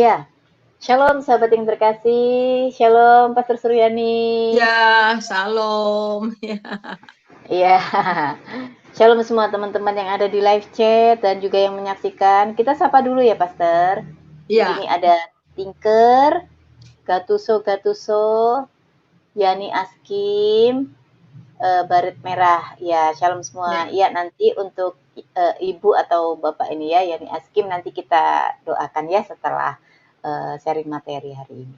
Ya, Shalom sahabat yang terkasih, Shalom Pastor Suryani. Ya, Shalom. Ya. Iya, Shalom semua teman-teman yang ada di live chat dan juga yang menyaksikan. Kita sapa dulu ya Pastor. Di Ya. sini ada Tinker, Gatuso, Yani Askim, Baret Merah. Ya, Shalom semua. Ya. Iya, nanti untuk Ibu atau Bapak ini ya, Yani Askim nanti kita doakan ya setelah sharing materi hari ini.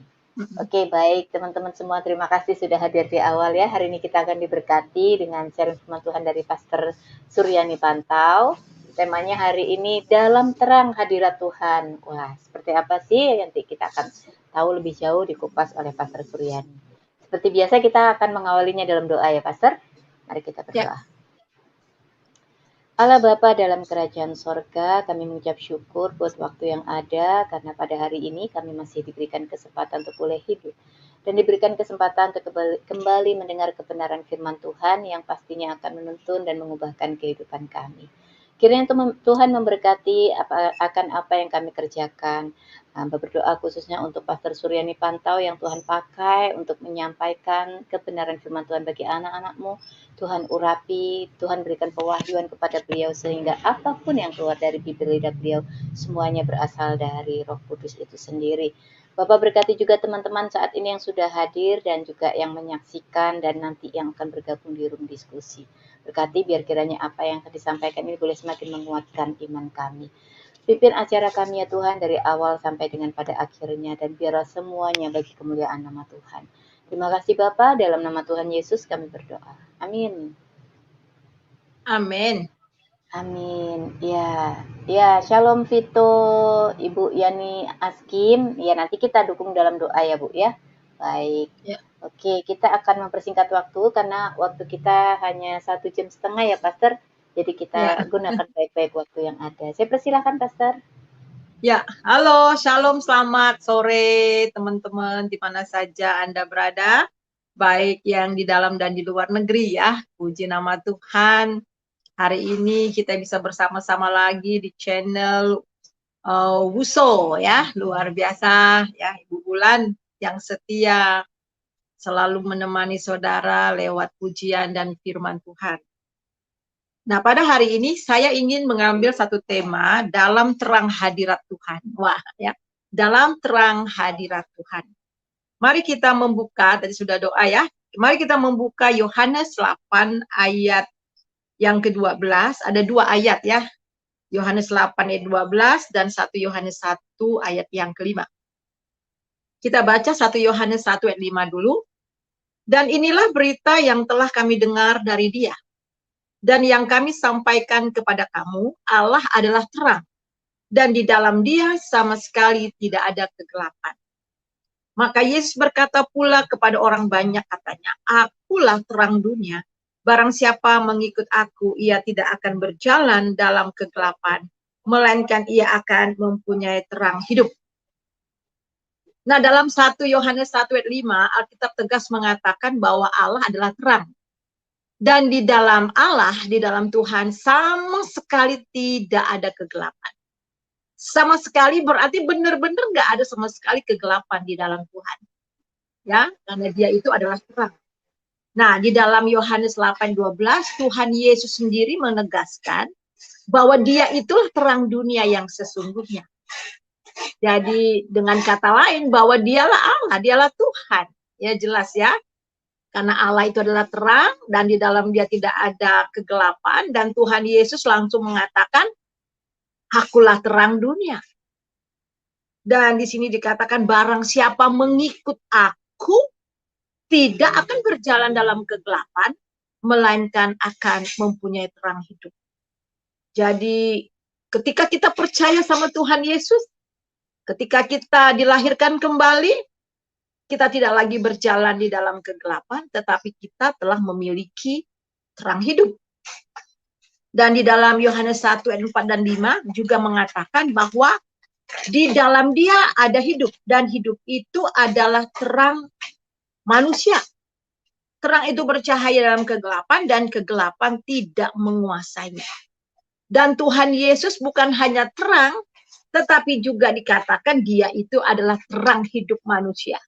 Oke, baik teman-teman semua, terima kasih sudah hadir di awal ya. Hari ini kita akan diberkati dengan sharing firman Tuhan dari Pastor Suryani Pantau. Temanya hari ini dalam terang hadirat Tuhan. Wah, seperti apa sih? Nanti kita akan tahu lebih jauh dikupas oleh Pastor Suryani. Seperti biasa kita akan mengawalinya dalam doa ya Pastor. Mari kita berdoa. Allah Bapa dalam kerajaan sorga, kami mengucap syukur buat waktu yang ada, karena pada hari ini kami masih diberikan kesempatan untuk boleh hidup, dan diberikan kesempatan untuk kembali mendengar kebenaran firman Tuhan yang pastinya akan menuntun dan mengubahkan kehidupan kami. Kiranya Tuhan memberkati akan apa yang kami kerjakan. Hamba berdoa khususnya untuk Pastor Suryani Pantau yang Tuhan pakai untuk menyampaikan kebenaran firman Tuhan bagi anak-anak-Mu. Tuhan urapi, Tuhan berikan pewahyuan kepada beliau sehingga apapun yang keluar dari bibir lidah beliau semuanya berasal dari Roh Kudus itu sendiri. Bapak berkati juga teman-teman saat ini yang sudah hadir dan juga yang menyaksikan dan nanti yang akan bergabung di room diskusi. Berkati biar kiranya apa yang akan disampaikan ini boleh semakin menguatkan iman kami. Pimpin acara kami ya Tuhan dari awal sampai dengan pada akhirnya dan biarlah semuanya bagi kemuliaan nama Tuhan. Terima kasih Bapa, dalam nama Tuhan Yesus kami berdoa. Amin. Amin. Amin. Ya, Shalom Vito, Ibu Yani Askim. Ya, nanti kita dukung dalam doa ya Bu ya. Baik. Ya. Oke, kita akan mempersingkat waktu karena waktu kita hanya 1,5 jam ya Pastor. Jadi kita gunakan baik-baik waktu yang ada. Saya persilahkan Pastor. Ya, halo, Shalom, selamat sore teman-teman di mana saja Anda berada, baik yang di dalam dan di luar negeri ya. Puji nama Tuhan. Hari ini kita bisa bersama-sama lagi di channel Wuso ya, luar biasa ya, Ibu Bulan yang setia selalu menemani saudara lewat pujian dan firman Tuhan. Nah, pada hari ini saya ingin mengambil satu tema dalam terang hadirat Tuhan. Wah, ya. Dalam terang hadirat Tuhan. Mari kita membuka, tadi sudah doa ya. Mari kita membuka Yohanes 8 ayat yang ke-12. Ada 2 ayat ya. Yohanes 8 ayat 12 dan 1 Yohanes 1 ayat yang ke-5. Kita baca 1 Yohanes 1 ayat 5 dulu. Dan inilah berita yang telah kami dengar dari Dia. Dan yang kami sampaikan kepada kamu, Allah adalah terang. Dan di dalam Dia sama sekali tidak ada kegelapan. Maka Yesus berkata pula kepada orang banyak katanya, Akulah terang dunia. Barang siapa mengikut aku, ia tidak akan berjalan dalam kegelapan, melainkan ia akan mempunyai terang hidup. Nah, dalam 1 Yohanes 1 ayat 5, Alkitab tegas mengatakan bahwa Allah adalah terang. Dan di dalam Allah, di dalam Tuhan, sama sekali tidak ada kegelapan. Sama sekali berarti benar-benar nggak ada sama sekali kegelapan di dalam Tuhan. Ya, karena Dia itu adalah terang. Nah, di dalam Yohanes 8:12, Tuhan Yesus sendiri menegaskan bahwa Dia itulah terang dunia yang sesungguhnya. Jadi dengan kata lain bahwa Dialah Allah, Dialah Tuhan. Ya jelas ya. Karena Allah itu adalah terang dan di dalam Dia tidak ada kegelapan dan Tuhan Yesus langsung mengatakan, Akulah terang dunia. Dan di sini dikatakan barang siapa mengikut aku tidak akan berjalan dalam kegelapan, melainkan akan mempunyai terang hidup. Jadi ketika kita percaya sama Tuhan Yesus, ketika kita dilahirkan kembali, kita tidak lagi berjalan di dalam kegelapan, tetapi kita telah memiliki terang hidup. Dan di dalam Yohanes 1 ayat 4 dan 5 juga mengatakan bahwa di dalam Dia ada hidup, dan hidup itu adalah terang manusia. Terang itu bercahaya dalam kegelapan, dan kegelapan tidak menguasainya. Dan Tuhan Yesus bukan hanya terang, tetapi juga dikatakan dia itu adalah terang hidup manusia.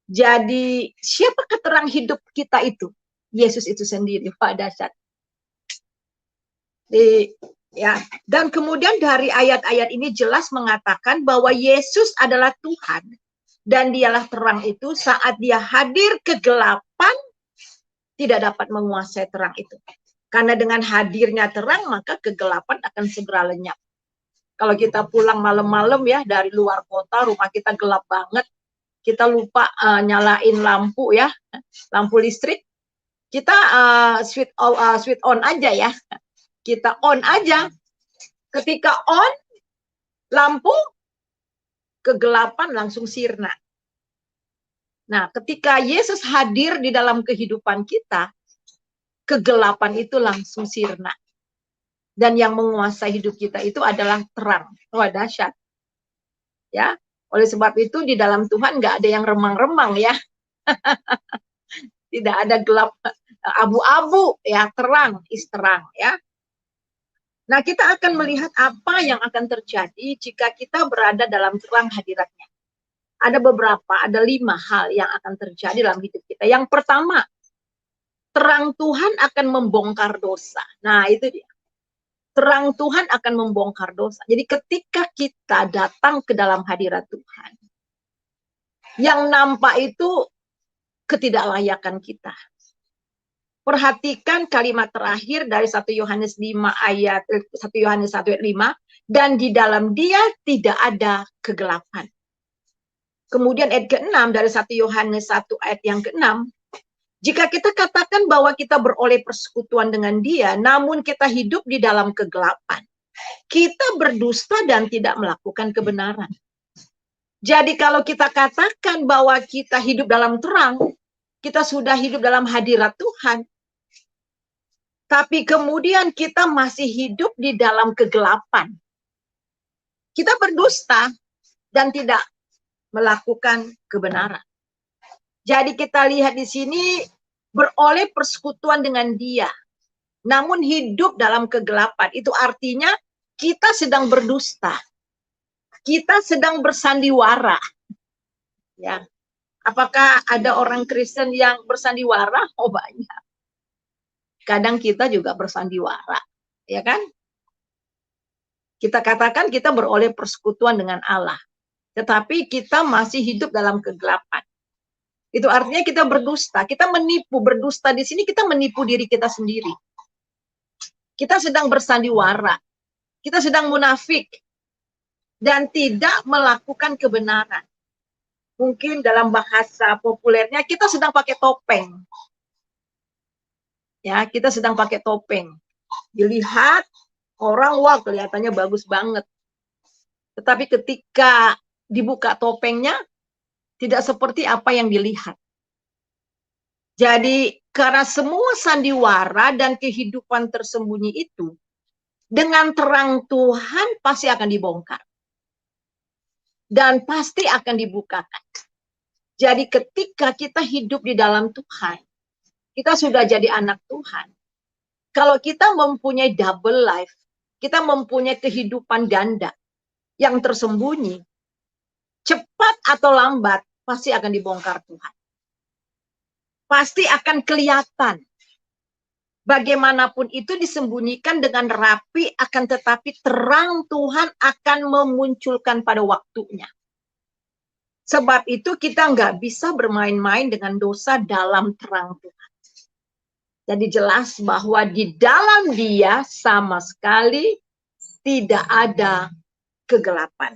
Jadi siapakah terang hidup kita itu? Yesus itu sendiri. Wah, dahsyat. Ya, dan kemudian dari ayat-ayat ini jelas mengatakan bahwa Yesus adalah Tuhan dan dialah terang itu. Saat dia hadir, kegelapan tidak dapat menguasai terang itu. Karena dengan hadirnya terang, maka kegelapan akan segera lenyap. Kalau kita pulang malam-malam ya dari luar kota, rumah kita gelap banget, kita lupa nyalain lampu ya, lampu listrik, kita switch on aja ya. Kita on aja. Ketika on lampu, kegelapan langsung sirna. Nah, ketika Yesus hadir di dalam kehidupan kita, kegelapan itu langsung sirna. Dan yang menguasai hidup kita itu adalah terang. Wah, dahsyat. Ya, oleh sebab itu di dalam Tuhan nggak ada yang remang-remang ya. Tidak ada gelap, abu-abu ya, terang is terang ya. Nah, kita akan melihat apa yang akan terjadi jika kita berada dalam terang hadiratnya. Ada beberapa, ada 5 hal yang akan terjadi dalam hidup kita. Yang pertama, terang Tuhan akan membongkar dosa. Nah, itu dia. Terang Tuhan akan membongkar dosa. Jadi ketika kita datang ke dalam hadirat Tuhan, yang nampak itu ketidaklayakan kita. Perhatikan kalimat terakhir dari 1 Yohanes 5 ayat 1 Yohanes 1 ayat 5, dan di dalam dia tidak ada kegelapan. Kemudian ayat ke-6 dari 1 Yohanes 1 ayat yang ke-6, jika kita katakan bahwa kita beroleh persekutuan dengan dia, namun kita hidup di dalam kegelapan, kita berdusta dan tidak melakukan kebenaran. Jadi kalau kita katakan bahwa kita hidup dalam terang, kita sudah hidup dalam hadirat Tuhan, tapi kemudian kita masih hidup di dalam kegelapan, kita berdusta dan tidak melakukan kebenaran. Jadi kita lihat di sini beroleh persekutuan dengan dia, namun hidup dalam kegelapan. Itu artinya kita sedang berdusta, kita sedang bersandiwara. Ya, apakah ada orang Kristen yang bersandiwara? Oh, banyak. Kadang kita juga bersandiwara, ya kan? Kita katakan kita beroleh persekutuan dengan Allah, tetapi kita masih hidup dalam kegelapan. Itu artinya kita berdusta, kita menipu. Berdusta di sini kita menipu diri kita sendiri. Kita sedang bersandiwara, kita sedang munafik, dan tidak melakukan kebenaran. Mungkin dalam bahasa populernya kita sedang pakai topeng. Ya, kita sedang pakai topeng. Dilihat orang, wah kelihatannya bagus banget. Tetapi ketika dibuka topengnya, tidak seperti apa yang dilihat. Jadi karena semua sandiwara dan kehidupan tersembunyi itu, dengan terang Tuhan pasti akan dibongkar. Dan pasti akan dibukakan. Jadi ketika kita hidup di dalam Tuhan, kita sudah jadi anak Tuhan. Kalau kita mempunyai double life, kita mempunyai kehidupan ganda yang tersembunyi, cepat atau lambat pasti akan dibongkar Tuhan. Pasti akan kelihatan. Bagaimanapun itu disembunyikan dengan rapi, akan tetapi terang Tuhan akan memunculkan pada waktunya. Sebab itu kita nggak bisa bermain-main dengan dosa dalam terang Tuhan. Jadi jelas bahwa di dalam dia sama sekali tidak ada kegelapan.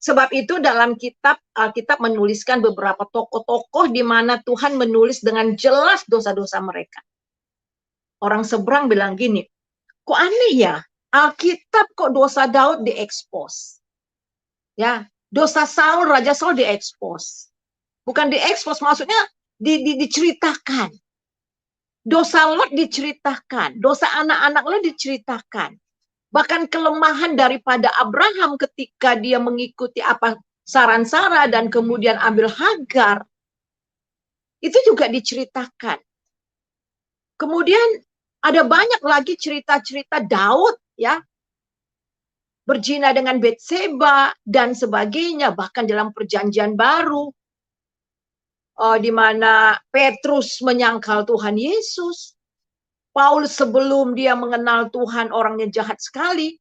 Sebab itu dalam kitab Alkitab menuliskan beberapa tokoh-tokoh di mana Tuhan menulis dengan jelas dosa-dosa mereka. Orang seberang bilang gini, kok aneh ya, Alkitab kok dosa Daud diekspos. Ya, dosa Saul, Raja Saul diekspos. Bukan diekspos, maksudnya diceritakan. Dosa Lot diceritakan, dosa anak-anak Lot diceritakan. Bahkan kelemahan daripada Abraham ketika dia mengikuti apa saran Sarah dan kemudian ambil Hagar, itu juga diceritakan. Kemudian ada banyak lagi cerita-cerita Daud, ya. berzina dengan Betseba dan sebagainya, bahkan dalam Perjanjian Baru, di mana Petrus menyangkal Tuhan Yesus. Paulus sebelum dia mengenal Tuhan orangnya jahat sekali.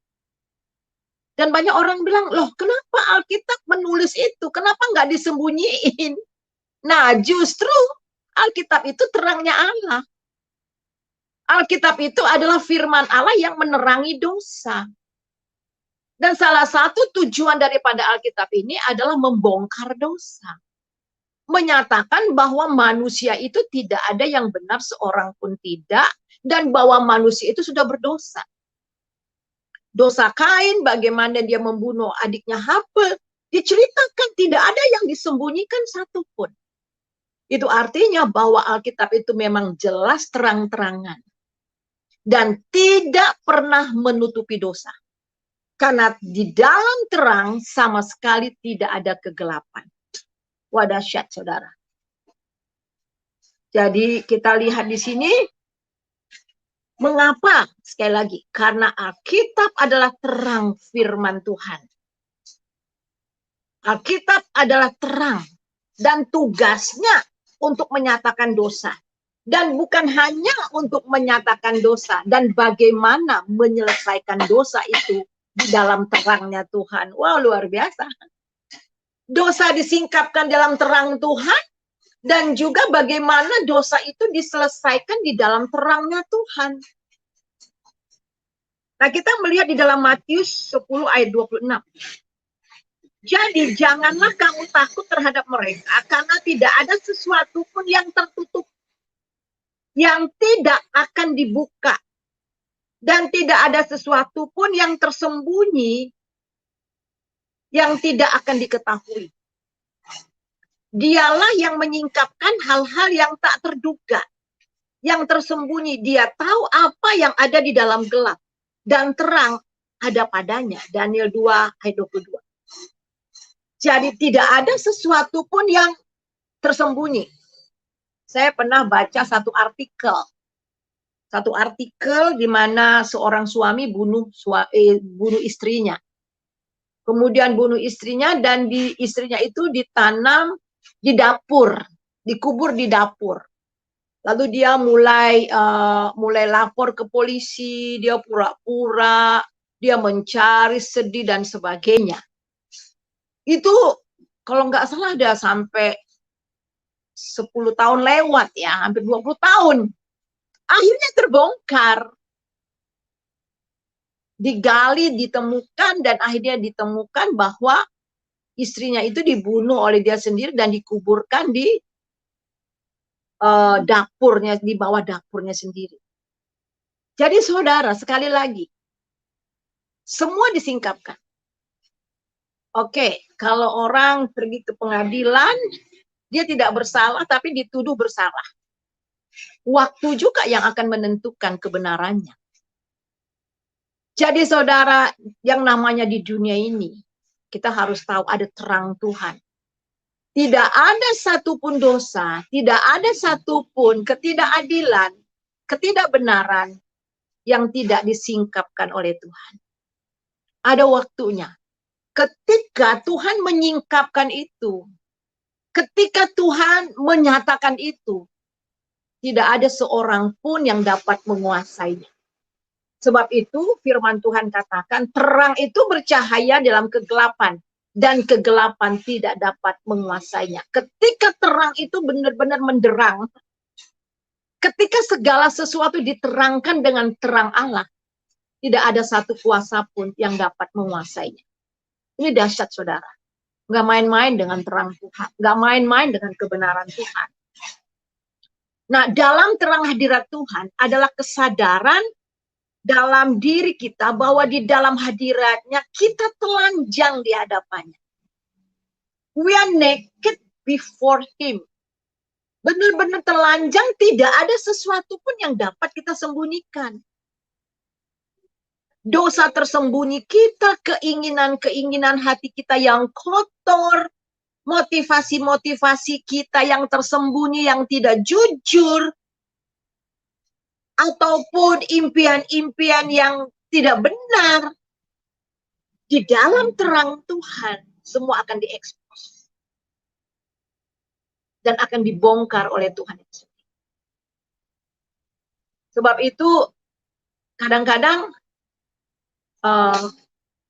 Dan banyak orang bilang, loh kenapa Alkitab menulis itu? Kenapa nggak disembunyiin? Nah justru Alkitab itu terangnya Allah. Alkitab itu adalah firman Allah yang menerangi dosa. Dan salah satu tujuan daripada Alkitab ini adalah membongkar dosa. Menyatakan bahwa manusia itu tidak ada yang benar, seorang pun tidak, dan bahwa manusia itu sudah berdosa. Dosa Kain, bagaimana dia membunuh adiknya Habel, diceritakan, tidak ada yang disembunyikan satupun. Itu artinya bahwa Alkitab itu memang jelas terang-terangan dan tidak pernah menutupi dosa. Karena di dalam terang sama sekali tidak ada kegelapan. Wah, dahsyat, saudara. Jadi kita lihat di sini, mengapa? Sekali lagi, karena Alkitab adalah terang firman Tuhan. Alkitab adalah terang dan tugasnya untuk menyatakan dosa. Dan bukan hanya untuk menyatakan dosa dan bagaimana menyelesaikan dosa itu di dalam terangnya Tuhan. Wah, luar biasa. Dosa disingkapkan dalam terang Tuhan dan juga bagaimana dosa itu diselesaikan di dalam terangnya Tuhan. Nah, kita melihat di dalam Matius 10 ayat 26. Jadi janganlah kamu takut terhadap mereka, karena tidak ada sesuatu pun yang tertutup, yang tidak akan dibuka, dan tidak ada sesuatu pun yang tersembunyi, yang tidak akan diketahui. Dialah yang menyingkapkan hal-hal yang tak terduga, yang tersembunyi. Dia tahu apa yang ada di dalam gelap, dan terang ada padanya. Daniel 2 ayat 22. Jadi tidak ada sesuatu pun yang tersembunyi. Saya pernah baca satu artikel di mana seorang suami bunuh istrinya. Kemudian bunuh istrinya dan istrinya itu ditanam di dapur, dikubur di dapur. Lalu dia mulai lapor ke polisi, dia pura-pura, dia mencari, sedih dan sebagainya. Itu kalau nggak salah ada sampai 10 tahun lewat ya, hampir 20 tahun. Akhirnya terbongkar. Digali, ditemukan, dan akhirnya ditemukan bahwa istrinya itu dibunuh oleh dia sendiri dan dikuburkan di dapurnya, di bawah dapurnya sendiri. Jadi saudara, sekali lagi, semua disingkapkan. Oke, kalau orang pergi ke pengadilan, dia tidak bersalah tapi dituduh bersalah. Waktu juga yang akan menentukan kebenarannya. Jadi saudara, yang namanya di dunia ini, kita harus tahu ada terang Tuhan. Tidak ada satupun dosa, tidak ada satupun ketidakadilan, ketidakbenaran yang tidak disingkapkan oleh Tuhan. Ada waktunya. Ketika Tuhan menyingkapkan itu, ketika Tuhan menyatakan itu, tidak ada seorang pun yang dapat menguasainya. Sebab itu firman Tuhan katakan, terang itu bercahaya dalam kegelapan, dan kegelapan tidak dapat menguasainya. Ketika terang itu benar-benar menderang, ketika segala sesuatu diterangkan dengan terang Allah, tidak ada satu kuasa pun yang dapat menguasainya. Ini dahsyat saudara. Nggak main-main dengan terang Tuhan. Nggak main-main dengan kebenaran Tuhan. Nah, dalam terang hadirat Tuhan adalah kesadaran dalam diri kita bahwa di dalam hadiratnya kita telanjang di hadapannya. We are naked before Him. Benar-benar telanjang, tidak ada sesuatu pun yang dapat kita sembunyikan. Dosa tersembunyi kita, keinginan-keinginan hati kita yang kotor, motivasi-motivasi kita yang tersembunyi, yang tidak jujur, ataupun impian-impian yang tidak benar, Di dalam terang Tuhan, semua akan diekspos. Dan akan dibongkar oleh Tuhan. Sebab itu, kadang-kadang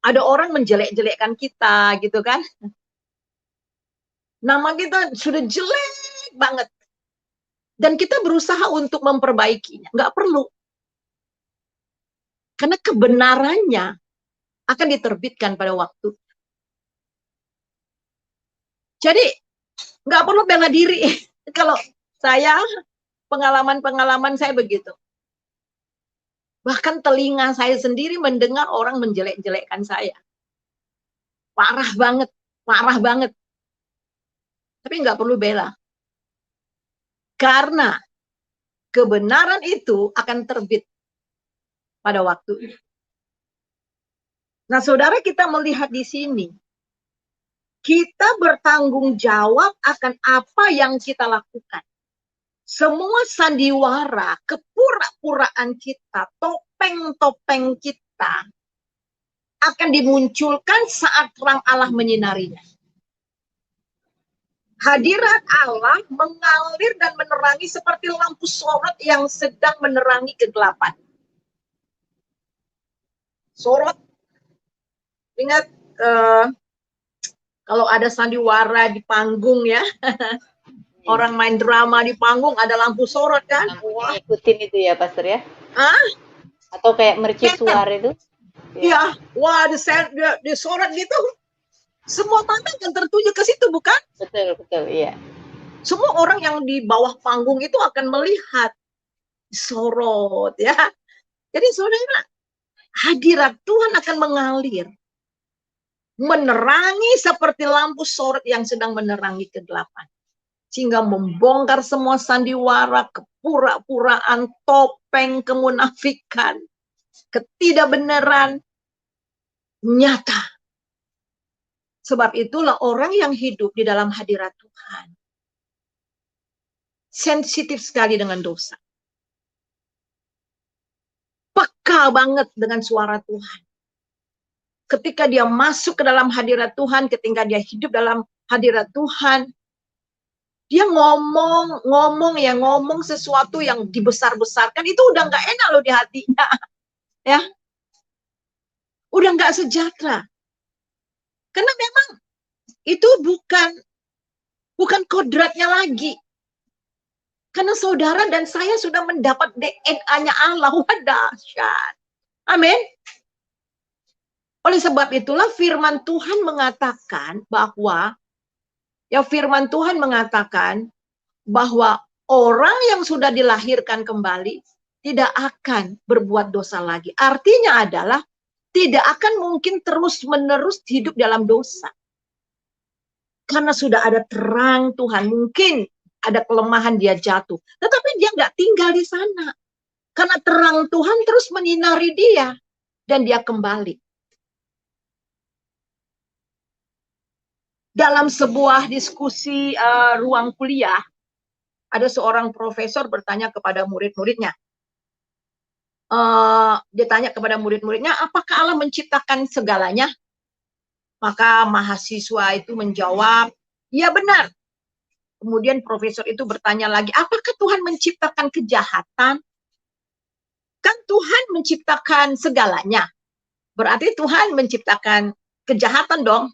ada orang menjelek-jelekkan kita, gitu kan. Nama kita sudah jelek banget. Dan kita berusaha untuk memperbaikinya. Nggak perlu. Karena kebenarannya akan diterbitkan pada waktu. Jadi, nggak perlu bela diri. Kalau saya, pengalaman-pengalaman saya begitu. Bahkan telinga saya sendiri mendengar orang menjelek-jelekkan saya. Parah banget, parah banget. Tapi nggak perlu bela. Karena kebenaran itu akan terbit pada waktu. Nah, saudara, kita melihat di sini. Kita bertanggung jawab akan apa yang kita lakukan. Semua sandiwara, kepura-puraan kita, topeng-topeng kita akan dimunculkan saat terang Allah menyinarinya. Hadirat Allah mengalir dan menerangi seperti lampu sorot yang sedang menerangi kegelapan. Sorot, ingat kalau ada sandiwara di panggung ya, orang main drama di panggung ada lampu sorot kan? Wah, ikutin itu ya, Pastor ya? Hah? Atau kayak mercusuar itu? Ya, wah, disorot gitu. Semua mata akan tertuju ke situ, bukan? Betul, betul, iya. Semua orang yang di bawah panggung itu akan melihat sorot, ya. Jadi saudara, hadirat Tuhan akan mengalir, menerangi seperti lampu sorot yang sedang menerangi kegelapan, sehingga membongkar semua sandiwara, kepura-puraan, topeng kemunafikan, ketidakbenaran nyata. Sebab itulah orang yang hidup di dalam hadirat Tuhan sensitif sekali dengan dosa. Peka banget dengan suara Tuhan. Ketika dia masuk ke dalam hadirat Tuhan, ketika dia hidup dalam hadirat Tuhan, dia ngomong sesuatu yang dibesar-besarkan, itu udah nggak enak loh di hatinya. Ya. Udah nggak sejahtera. Karena memang itu bukan kodratnya lagi. Karena saudara dan saya sudah mendapat DNA-nya Allah. Wah, dahsyat. Amin. Oleh sebab itulah firman Tuhan mengatakan bahwa orang yang sudah dilahirkan kembali tidak akan berbuat dosa lagi. Artinya adalah tidak akan mungkin terus-menerus hidup dalam dosa. Karena sudah ada terang Tuhan, mungkin ada kelemahan dia jatuh. Tetapi dia nggak tinggal di sana. Karena terang Tuhan terus menyinari dia. Dan dia kembali. Dalam sebuah diskusi ruang kuliah, ada seorang profesor bertanya kepada murid-muridnya. Dia tanya kepada murid-muridnya, apakah Allah menciptakan segalanya? Maka mahasiswa itu menjawab, ya benar. Kemudian profesor itu bertanya lagi, apakah Tuhan menciptakan kejahatan? Kan Tuhan menciptakan segalanya. Berarti Tuhan menciptakan kejahatan dong.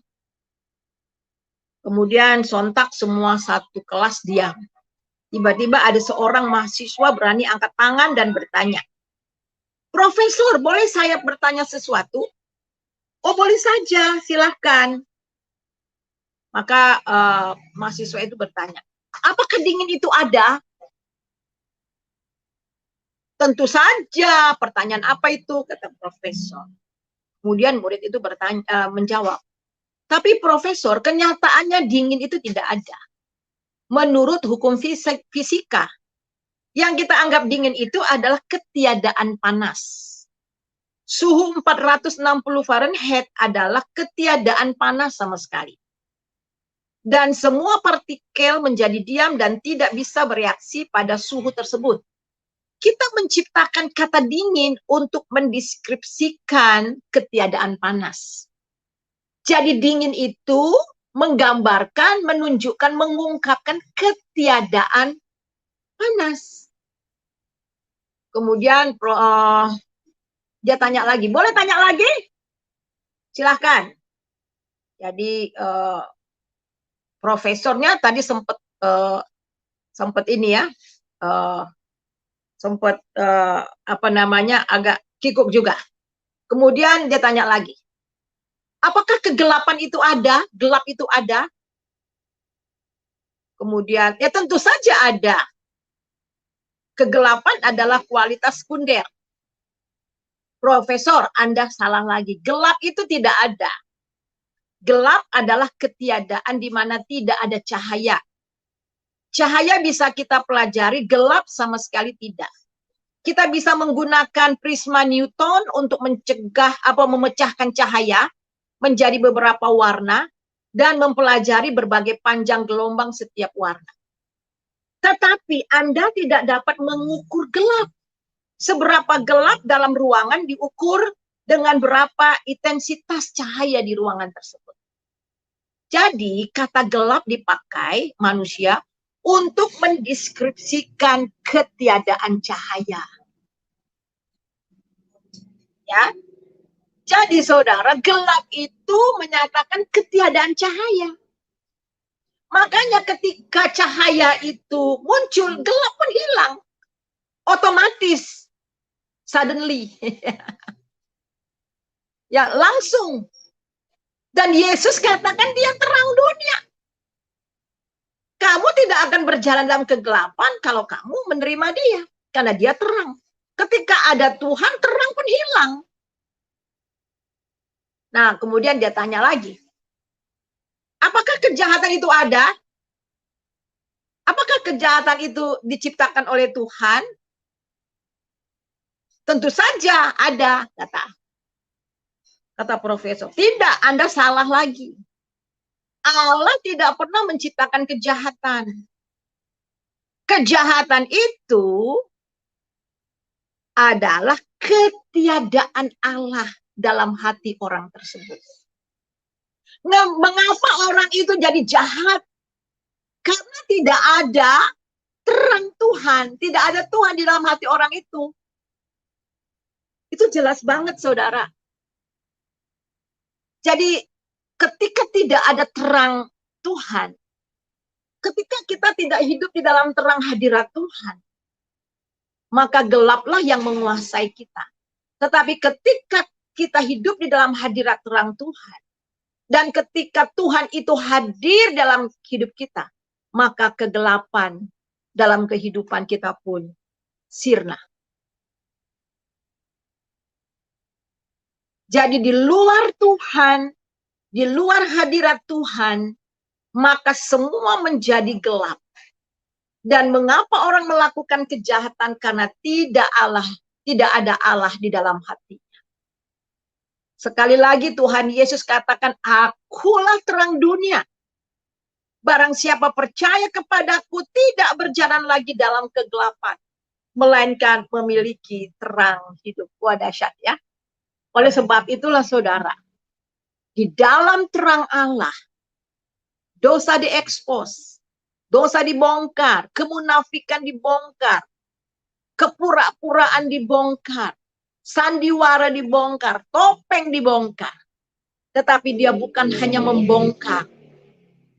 Kemudian sontak semua satu kelas diam. Tiba-tiba ada seorang mahasiswa berani angkat tangan dan bertanya, Profesor, boleh saya bertanya sesuatu? Oh, boleh saja, silahkan. Maka mahasiswa itu bertanya, apakah dingin itu ada? Tentu saja, pertanyaan apa itu? Kata profesor. Kemudian murid itu menjawab, tapi profesor, kenyataannya dingin itu tidak ada. Menurut hukum fisika, yang kita anggap dingin itu adalah ketiadaan panas. Suhu 460 Fahrenheit adalah ketiadaan panas sama sekali. Dan semua partikel menjadi diam dan tidak bisa bereaksi pada suhu tersebut. Kita menciptakan kata dingin untuk mendeskripsikan ketiadaan panas. Jadi dingin itu menggambarkan, menunjukkan, mengungkapkan ketiadaan panas. Kemudian dia tanya lagi, boleh tanya lagi? Silahkan. Jadi profesornya tadi sempat ini ya, sempat apa namanya, agak kikuk juga. Kemudian dia tanya lagi, apakah kegelapan itu ada? Gelap itu ada? Kemudian, ya tentu saja ada. Kegelapan adalah kualitas sekunder. Profesor, Anda salah lagi. Gelap itu tidak ada. Gelap adalah ketiadaan di mana tidak ada cahaya. Cahaya bisa kita pelajari, gelap sama sekali tidak. Kita bisa menggunakan prisma Newton untuk mencegah memecahkan cahaya menjadi beberapa warna dan mempelajari berbagai panjang gelombang setiap warna. Tetapi Anda tidak dapat mengukur gelap. Seberapa gelap dalam ruangan diukur dengan berapa intensitas cahaya di ruangan tersebut. Jadi kata gelap dipakai manusia untuk mendeskripsikan ketiadaan cahaya. Ya. Jadi saudara, gelap itu menyatakan ketiadaan cahaya. Makanya ketika cahaya itu muncul, gelap pun hilang. Otomatis. Suddenly. Ya, langsung. Dan Yesus katakan dia terang dunia. Kamu tidak akan berjalan dalam kegelapan kalau kamu menerima dia. Karena dia terang. Ketika ada Tuhan, terang pun hilang. Nah, kemudian dia tanya lagi. Apakah kejahatan itu ada? Apakah kejahatan itu diciptakan oleh Tuhan? Tentu saja ada, kata profesor. Tidak, Anda salah lagi. Allah tidak pernah menciptakan kejahatan. Kejahatan itu adalah ketiadaan Allah dalam hati orang tersebut. Mengapa orang itu jadi jahat? Karena tidak ada terang Tuhan, tidak ada Tuhan di dalam hati orang itu. Itu jelas banget, saudara. Jadi ketika tidak ada terang Tuhan, ketika kita tidak hidup di dalam terang hadirat Tuhan, maka gelaplah yang menguasai kita. Tetapi ketika kita hidup di dalam hadirat terang Tuhan, dan ketika Tuhan itu hadir dalam hidup kita, maka kegelapan dalam kehidupan kita pun sirna. Jadi di luar Tuhan, di luar hadirat Tuhan, maka semua menjadi gelap. Dan mengapa orang melakukan kejahatan? Karena tidak ada Allah di dalam hatinya. Sekali lagi Tuhan Yesus katakan, akulah terang dunia. Barang siapa percaya kepadaku tidak berjalan lagi dalam kegelapan, melainkan memiliki terang hidup. Wah, dahsyat ya. Oleh sebab itulah saudara, di dalam terang Allah, dosa diekspos, dosa dibongkar, kemunafikan dibongkar, kepura-puraan dibongkar, sandiwara dibongkar, topeng dibongkar. Tetapi dia bukan hanya membongkar,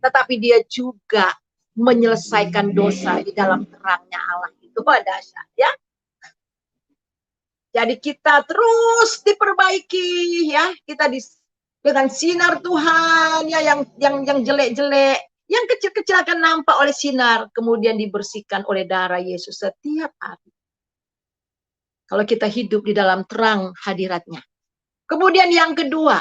tetapi dia juga menyelesaikan dosa di dalam terangnya Allah. Itu dahsyat ya. Jadi kita terus diperbaiki ya, kita dengan sinar Tuhan ya, yang jelek-jelek, yang kecil-kecil akan nampak oleh sinar, kemudian dibersihkan oleh darah Yesus setiap hari. Kalau kita hidup di dalam terang hadiratnya. Kemudian yang kedua,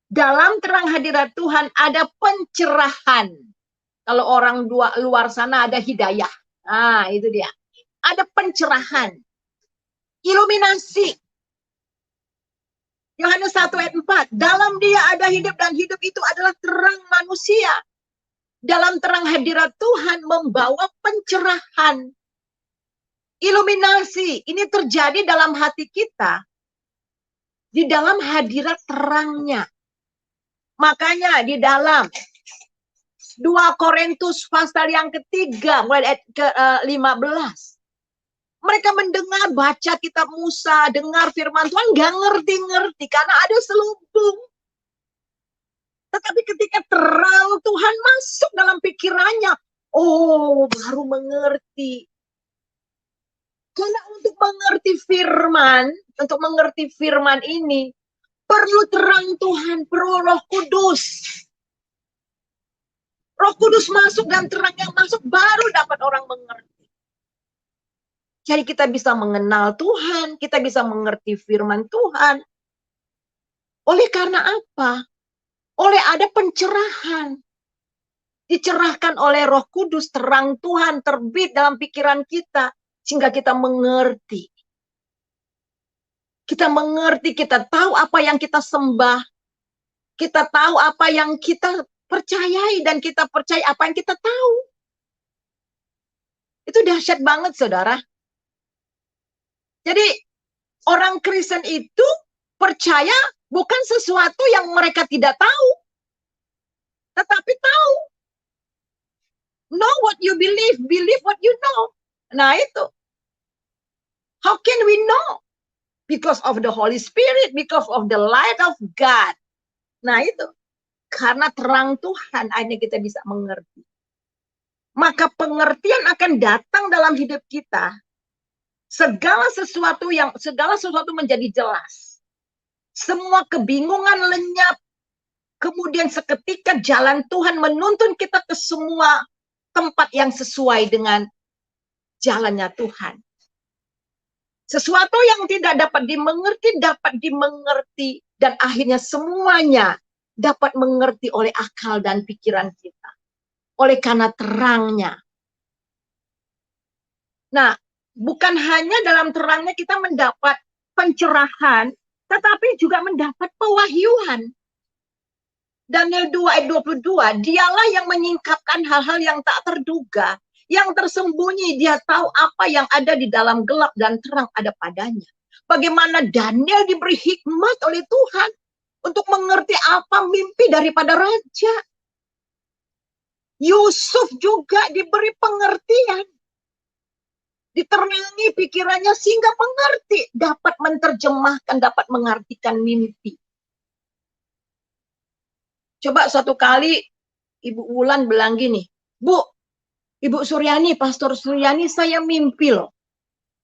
dalam terang hadirat Tuhan ada pencerahan. Kalau orang luar sana ada hidayah. Nah, itu dia. Ada pencerahan. Iluminasi. Yohanes 1 ayat 4. Dalam dia ada hidup dan hidup itu adalah terang manusia. Dalam terang hadirat Tuhan membawa pencerahan. Iluminasi. Ini terjadi dalam hati kita. Di dalam hadirat terangnya. Makanya di dalam 2 Korintus pasal yang ketiga, mulai ayat ke-15. Mereka mendengar, baca kitab Musa, dengar firman Tuhan, gak ngerti-ngerti karena ada selubung. Tetapi ketika terang Tuhan masuk dalam pikirannya, oh baru mengerti. Karena untuk mengerti firman ini, perlu terang Tuhan, perlu Roh Kudus. Roh Kudus masuk dan terang yang masuk baru dapat orang mengerti. Jadi kita bisa mengenal Tuhan, kita bisa mengerti firman Tuhan. Oleh karena apa? Oleh ada pencerahan. Dicerahkan oleh Roh Kudus, terang Tuhan terbit dalam pikiran kita. Sehingga kita mengerti. Kita mengerti, kita tahu apa yang kita sembah. Kita tahu apa yang kita percayai. Dan kita percaya apa yang kita tahu. Itu dahsyat banget, saudara. Jadi, orang Kristen itu percaya bukan sesuatu yang mereka tidak tahu. Tetapi tahu. Know what you believe, believe what you know. Nah itu. How can we know? Because of the Holy Spirit, because of the light of God. Nah itu. Karena terang Tuhan, akhirnya kita bisa mengerti. Maka pengertian akan datang dalam hidup kita. Segala sesuatu menjadi jelas. Semua kebingungan lenyap. Kemudian seketika jalan Tuhan menuntun kita ke semua tempat yang sesuai dengan jalannya Tuhan. Sesuatu yang tidak dapat dimengerti, dan akhirnya semuanya dapat mengerti oleh akal dan pikiran kita. Oleh karena terangnya. Nah, bukan hanya dalam terangnya kita mendapat pencerahan, tetapi juga mendapat pewahyuan. Daniel 2 ayat 22, dialah yang menyingkapkan hal-hal yang tak terduga, yang tersembunyi, dia tahu apa yang ada di dalam gelap dan terang ada padanya. Bagaimana Daniel diberi hikmat oleh Tuhan untuk mengerti apa mimpi daripada raja. Yusuf juga diberi pengertian. Diterangi pikirannya sehingga mengerti, dapat menerjemahkan, dapat mengartikan mimpi. Coba satu kali Ibu Wulan bilang gini, Bu, Ibu Suryani, Pastor Suryani, saya mimpi loh.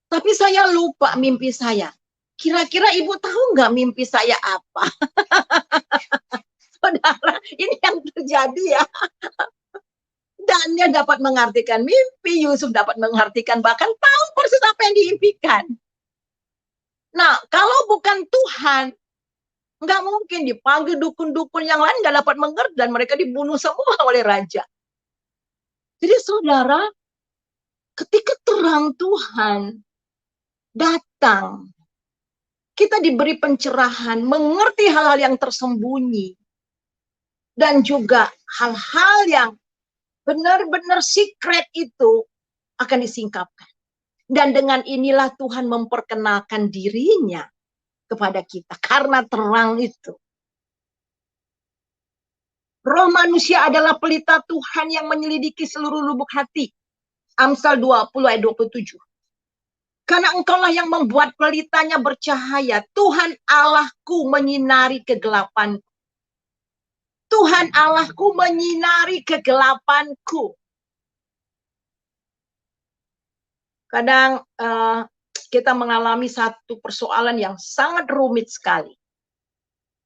Tapi saya lupa mimpi saya. Kira-kira Ibu tahu nggak mimpi saya apa? Saudara, ini yang terjadi ya. Daniel dapat mengartikan mimpi, Yusuf dapat mengartikan, bahkan tahu persis apa yang diimpikan. Nah, kalau bukan Tuhan, nggak mungkin dipanggil dukun-dukun yang lain nggak dapat mengerti dan mereka dibunuh semua oleh raja. Jadi saudara, ketika terang Tuhan datang, kita diberi pencerahan, mengerti hal-hal yang tersembunyi, dan juga hal-hal yang benar-benar secret itu akan disingkapkan. Dan dengan inilah Tuhan memperkenalkan dirinya kepada kita karena terang itu. Roh manusia adalah pelita Tuhan yang menyelidiki seluruh lubuk hati. Amsal 20 ayat 27. Karena engkaulah yang membuat pelitanya bercahaya. Tuhan Allahku menyinari kegelapanku. Tuhan Allahku menyinari kegelapanku. Kadang kita mengalami satu persoalan yang sangat rumit sekali.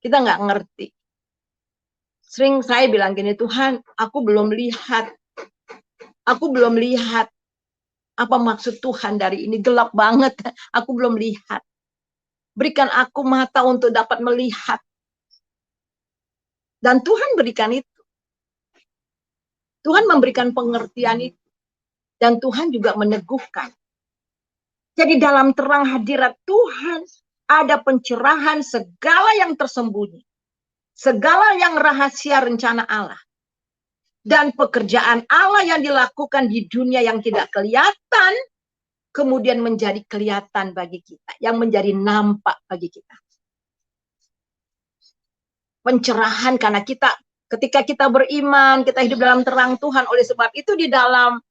Kita nggak ngerti. Sering saya bilang gini, Tuhan, aku belum lihat. Aku belum lihat apa maksud Tuhan dari ini. Gelap banget. Aku belum lihat. Berikan aku mata untuk dapat melihat. Dan Tuhan berikan itu. Tuhan memberikan pengertian itu. Dan Tuhan juga meneguhkan. Jadi dalam terang hadirat Tuhan, ada pencerahan segala yang tersembunyi. Segala yang rahasia rencana Allah. Dan pekerjaan Allah yang dilakukan di dunia yang tidak kelihatan, kemudian menjadi kelihatan bagi kita. Yang menjadi nampak bagi kita. pencerahan karena ketika kita beriman, kita hidup dalam terang Tuhan. Oleh sebab itu di dalam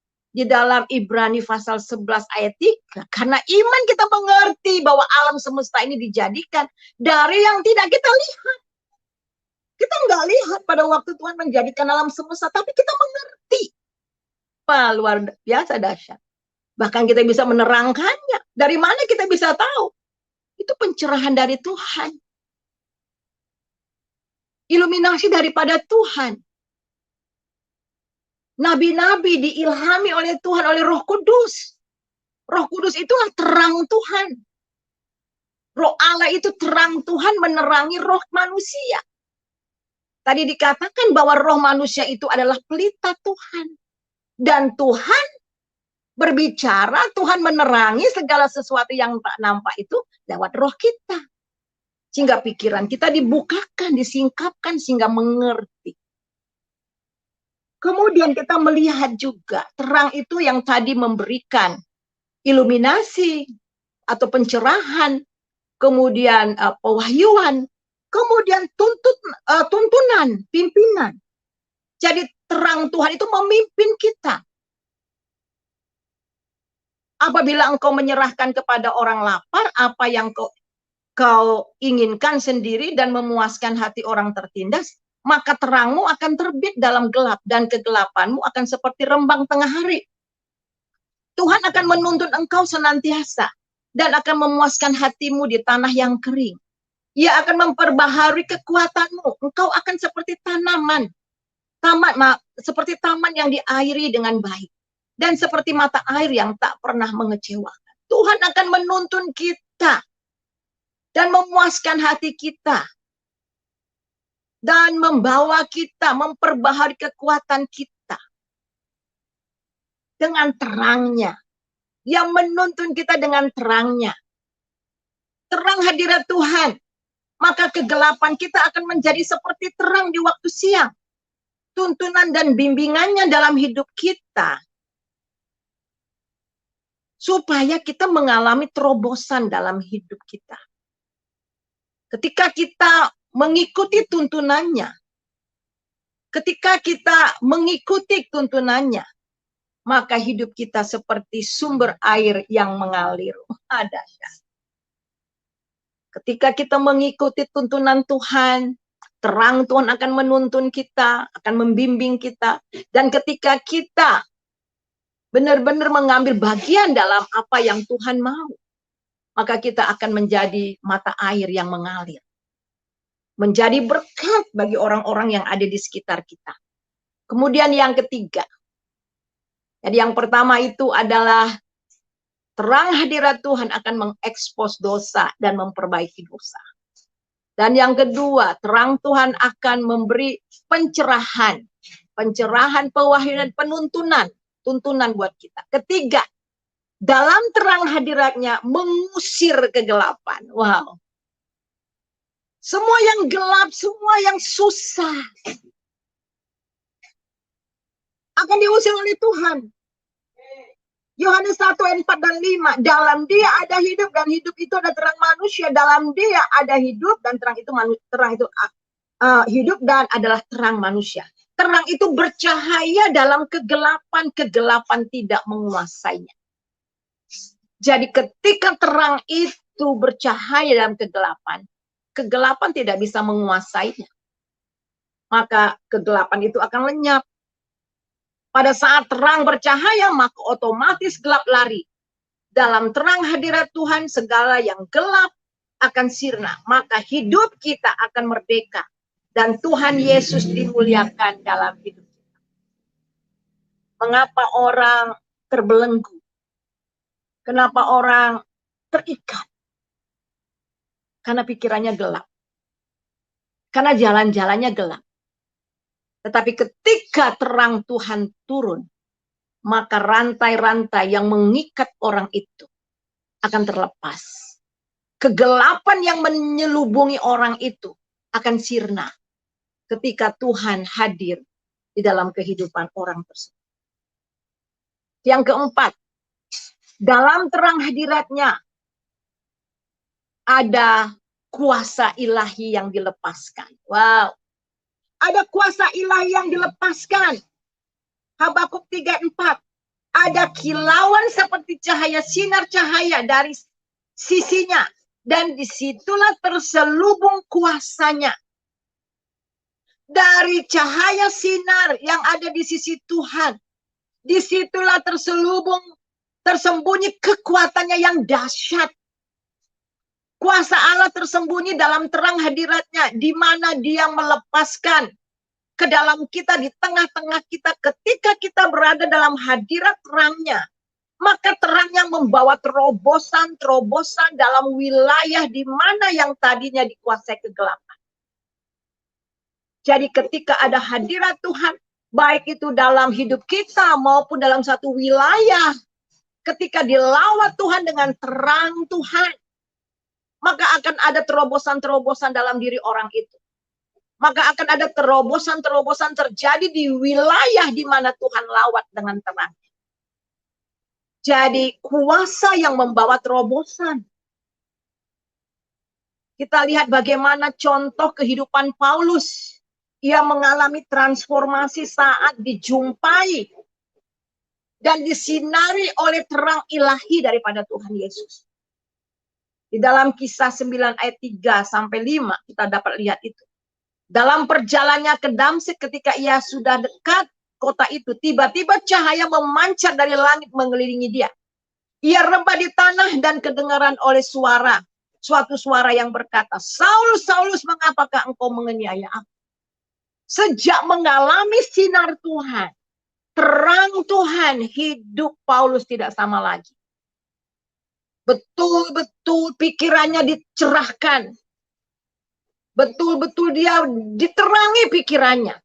Ibrani pasal 11 ayat 3, karena iman kita mengerti bahwa alam semesta ini dijadikan dari yang tidak kita lihat. Kita nggak lihat pada waktu Tuhan menjadikan alam semesta, tapi kita mengerti. Wah, luar biasa dahsyat. Bahkan kita bisa menerangkannya. Dari mana kita bisa tahu? Itu pencerahan dari Tuhan. Iluminasi daripada Tuhan. Nabi-nabi diilhami oleh Tuhan, oleh Roh Kudus. Roh Kudus itulah terang Tuhan. Roh Allah itu terang Tuhan menerangi roh manusia. Tadi dikatakan bahwa roh manusia itu adalah pelita Tuhan. Dan Tuhan berbicara, Tuhan menerangi segala sesuatu yang tak nampak itu lewat roh kita. Sehingga pikiran kita dibukakan, disingkapkan, sehingga mengerti. Kemudian kita melihat juga terang itu yang tadi memberikan iluminasi atau pencerahan, kemudian pewahyuan, kemudian tuntunan, pimpinan. Jadi terang Tuhan itu memimpin kita. Apabila engkau menyerahkan kepada orang lapar apa yang kau inginkan sendiri dan memuaskan hati orang tertindas, maka terangmu akan terbit dalam gelap dan kegelapanmu akan seperti rembang tengah hari. Tuhan akan menuntun engkau senantiasa dan akan memuaskan hatimu di tanah yang kering. Ia akan memperbaharui kekuatanmu. Engkau akan seperti tanaman. Seperti taman yang diairi dengan baik. Dan seperti mata air yang tak pernah mengecewakan. Tuhan akan menuntun kita. Dan memuaskan hati kita. Dan membawa kita, memperbaharui kekuatan kita. Dengan terangnya. Yang menuntun kita dengan terangnya. Terang hadirat Tuhan. Maka kegelapan kita akan menjadi seperti terang di waktu siang. Tuntunan dan bimbingannya dalam hidup kita. Supaya kita mengalami terobosan dalam hidup kita. Ketika kita mengikuti tuntunannya. Ketika kita mengikuti tuntunannya. Maka hidup kita seperti sumber air yang mengalir. Ada. Ketika kita mengikuti tuntunan Tuhan, terang Tuhan akan menuntun kita, akan membimbing kita. Dan ketika kita benar-benar mengambil bagian dalam apa yang Tuhan mau, maka kita akan menjadi mata air yang mengalir. Menjadi berkat bagi orang-orang yang ada di sekitar kita. Kemudian yang ketiga. Jadi yang pertama itu adalah terang hadirat Tuhan akan mengekspos dosa dan memperbaiki dosa. Dan yang kedua, terang Tuhan akan memberi pencerahan. Pencerahan, pewahyuan, dan tuntunan buat kita. Ketiga, dalam terang hadiratnya mengusir kegelapan. Wow. Semua yang gelap, semua yang susah akan diusir oleh Tuhan. Yohanes 1 ayat 4 dan 5. Dalam dia ada hidup dan hidup itu ada terang manusia. Dalam dia ada hidup dan terang itu hidup dan adalah terang manusia. Terang itu bercahaya dalam kegelapan. Kegelapan tidak menguasainya. Jadi ketika terang itu bercahaya dalam kegelapan. Kegelapan tidak bisa menguasainya. Maka kegelapan itu akan lenyap. Pada saat terang bercahaya, maka otomatis gelap lari. Dalam terang hadirat Tuhan, segala yang gelap akan sirna. Maka hidup kita akan merdeka. Dan Tuhan Yesus dimuliakan dalam hidup kita. Mengapa orang terbelenggu? Kenapa orang terikat? Karena pikirannya gelap. Karena jalan-jalannya gelap. Tetapi ketika terang Tuhan turun, maka rantai-rantai yang mengikat orang itu akan terlepas. Kegelapan yang menyelubungi orang itu akan sirna ketika Tuhan hadir di dalam kehidupan orang tersebut. Yang keempat, dalam terang hadiratnya ada kuasa ilahi yang dilepaskan. Wow. Ada kuasa ilahi yang dilepaskan. Habakuk 3:4. Ada kilauan seperti cahaya, sinar cahaya dari sisinya. Dan disitulah terselubung kuasanya. Dari cahaya sinar yang ada di sisi Tuhan. Disitulah tersembunyi kekuatannya yang dahsyat. Kuasa Allah tersembunyi dalam terang hadiratnya, di mana Dia melepaskan ke dalam kita, di tengah-tengah kita, ketika kita berada dalam hadirat terangnya, maka terangnya membawa terobosan-terobosan dalam wilayah di mana yang tadinya dikuasai kegelapan. Jadi ketika ada hadirat Tuhan, baik itu dalam hidup kita maupun dalam satu wilayah, ketika dilawat Tuhan dengan terang Tuhan, maka akan ada terobosan-terobosan dalam diri orang itu. Maka akan ada terobosan-terobosan terjadi di wilayah di mana Tuhan lawat dengan terang. Jadi kuasa yang membawa terobosan. Kita lihat bagaimana contoh kehidupan Paulus. Ia mengalami transformasi saat dijumpai dan disinari oleh terang ilahi daripada Tuhan Yesus. Di dalam Kisah 9 ayat 3 sampai 5 kita dapat lihat itu. Dalam perjalanannya ke Damsyik ketika ia sudah dekat kota itu, tiba-tiba cahaya memancar dari langit mengelilingi dia. Ia rebah di tanah dan kedengaran oleh suatu suara yang berkata, "Saulus, Saulus, mengapakah engkau menganiaya aku?" Sejak mengalami sinar Tuhan, terang Tuhan, hidup Paulus tidak sama lagi. Betul-betul pikirannya dicerahkan. Betul-betul dia diterangi pikirannya.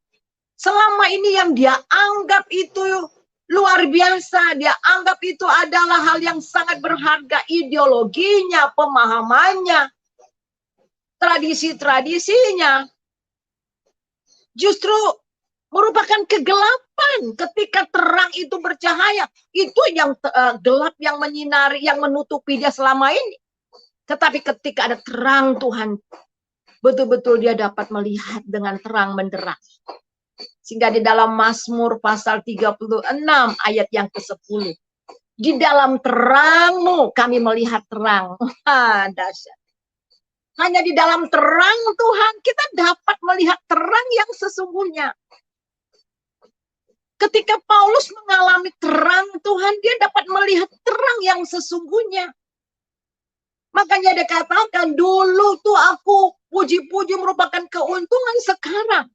Selama ini yang dia anggap itu luar biasa, dia anggap itu adalah hal yang sangat berharga, ideologinya, pemahamannya, tradisi-tradisinya, justru merupakan kegelapan ketika terang itu bercahaya. Itu yang gelap yang menyinari, yang menutupi dia selama ini. Tetapi ketika ada terang Tuhan, betul-betul dia dapat melihat dengan terang benderang. Sehingga di dalam Mazmur pasal 36 ayat yang ke-10. Di dalam terangmu kami melihat terang. Dahsyat. Hanya di dalam terang Tuhan kita dapat melihat terang yang sesungguhnya. Ketika Paulus mengalami terang Tuhan, dia dapat melihat terang yang sesungguhnya. Makanya dia katakan, dulu tuh aku puji-puji merupakan keuntungan sekarang.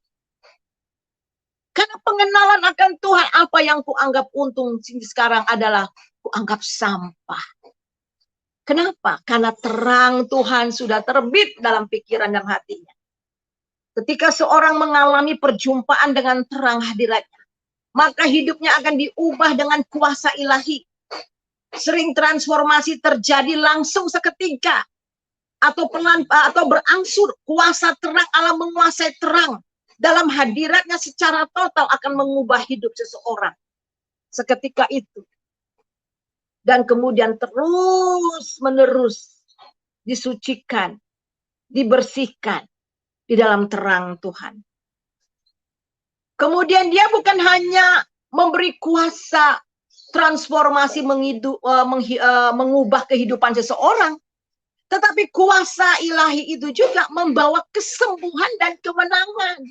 Karena pengenalan akan Tuhan, apa yang kuanggap untung sekarang adalah kuanggap sampah. Kenapa? Karena terang Tuhan sudah terbit dalam pikiran dan hatinya. Ketika seorang mengalami perjumpaan dengan terang hadiratnya, maka hidupnya akan diubah dengan kuasa ilahi. Sering transformasi terjadi langsung seketika. Atau berangsur, kuasa terang Allah menguasai terang. Dalam hadiratnya secara total akan mengubah hidup seseorang. Seketika itu. Dan kemudian terus menerus disucikan, dibersihkan di dalam terang Tuhan. Kemudian dia bukan hanya memberi kuasa transformasi mengubah kehidupan seseorang, tetapi kuasa ilahi itu juga membawa kesembuhan dan kemenangan.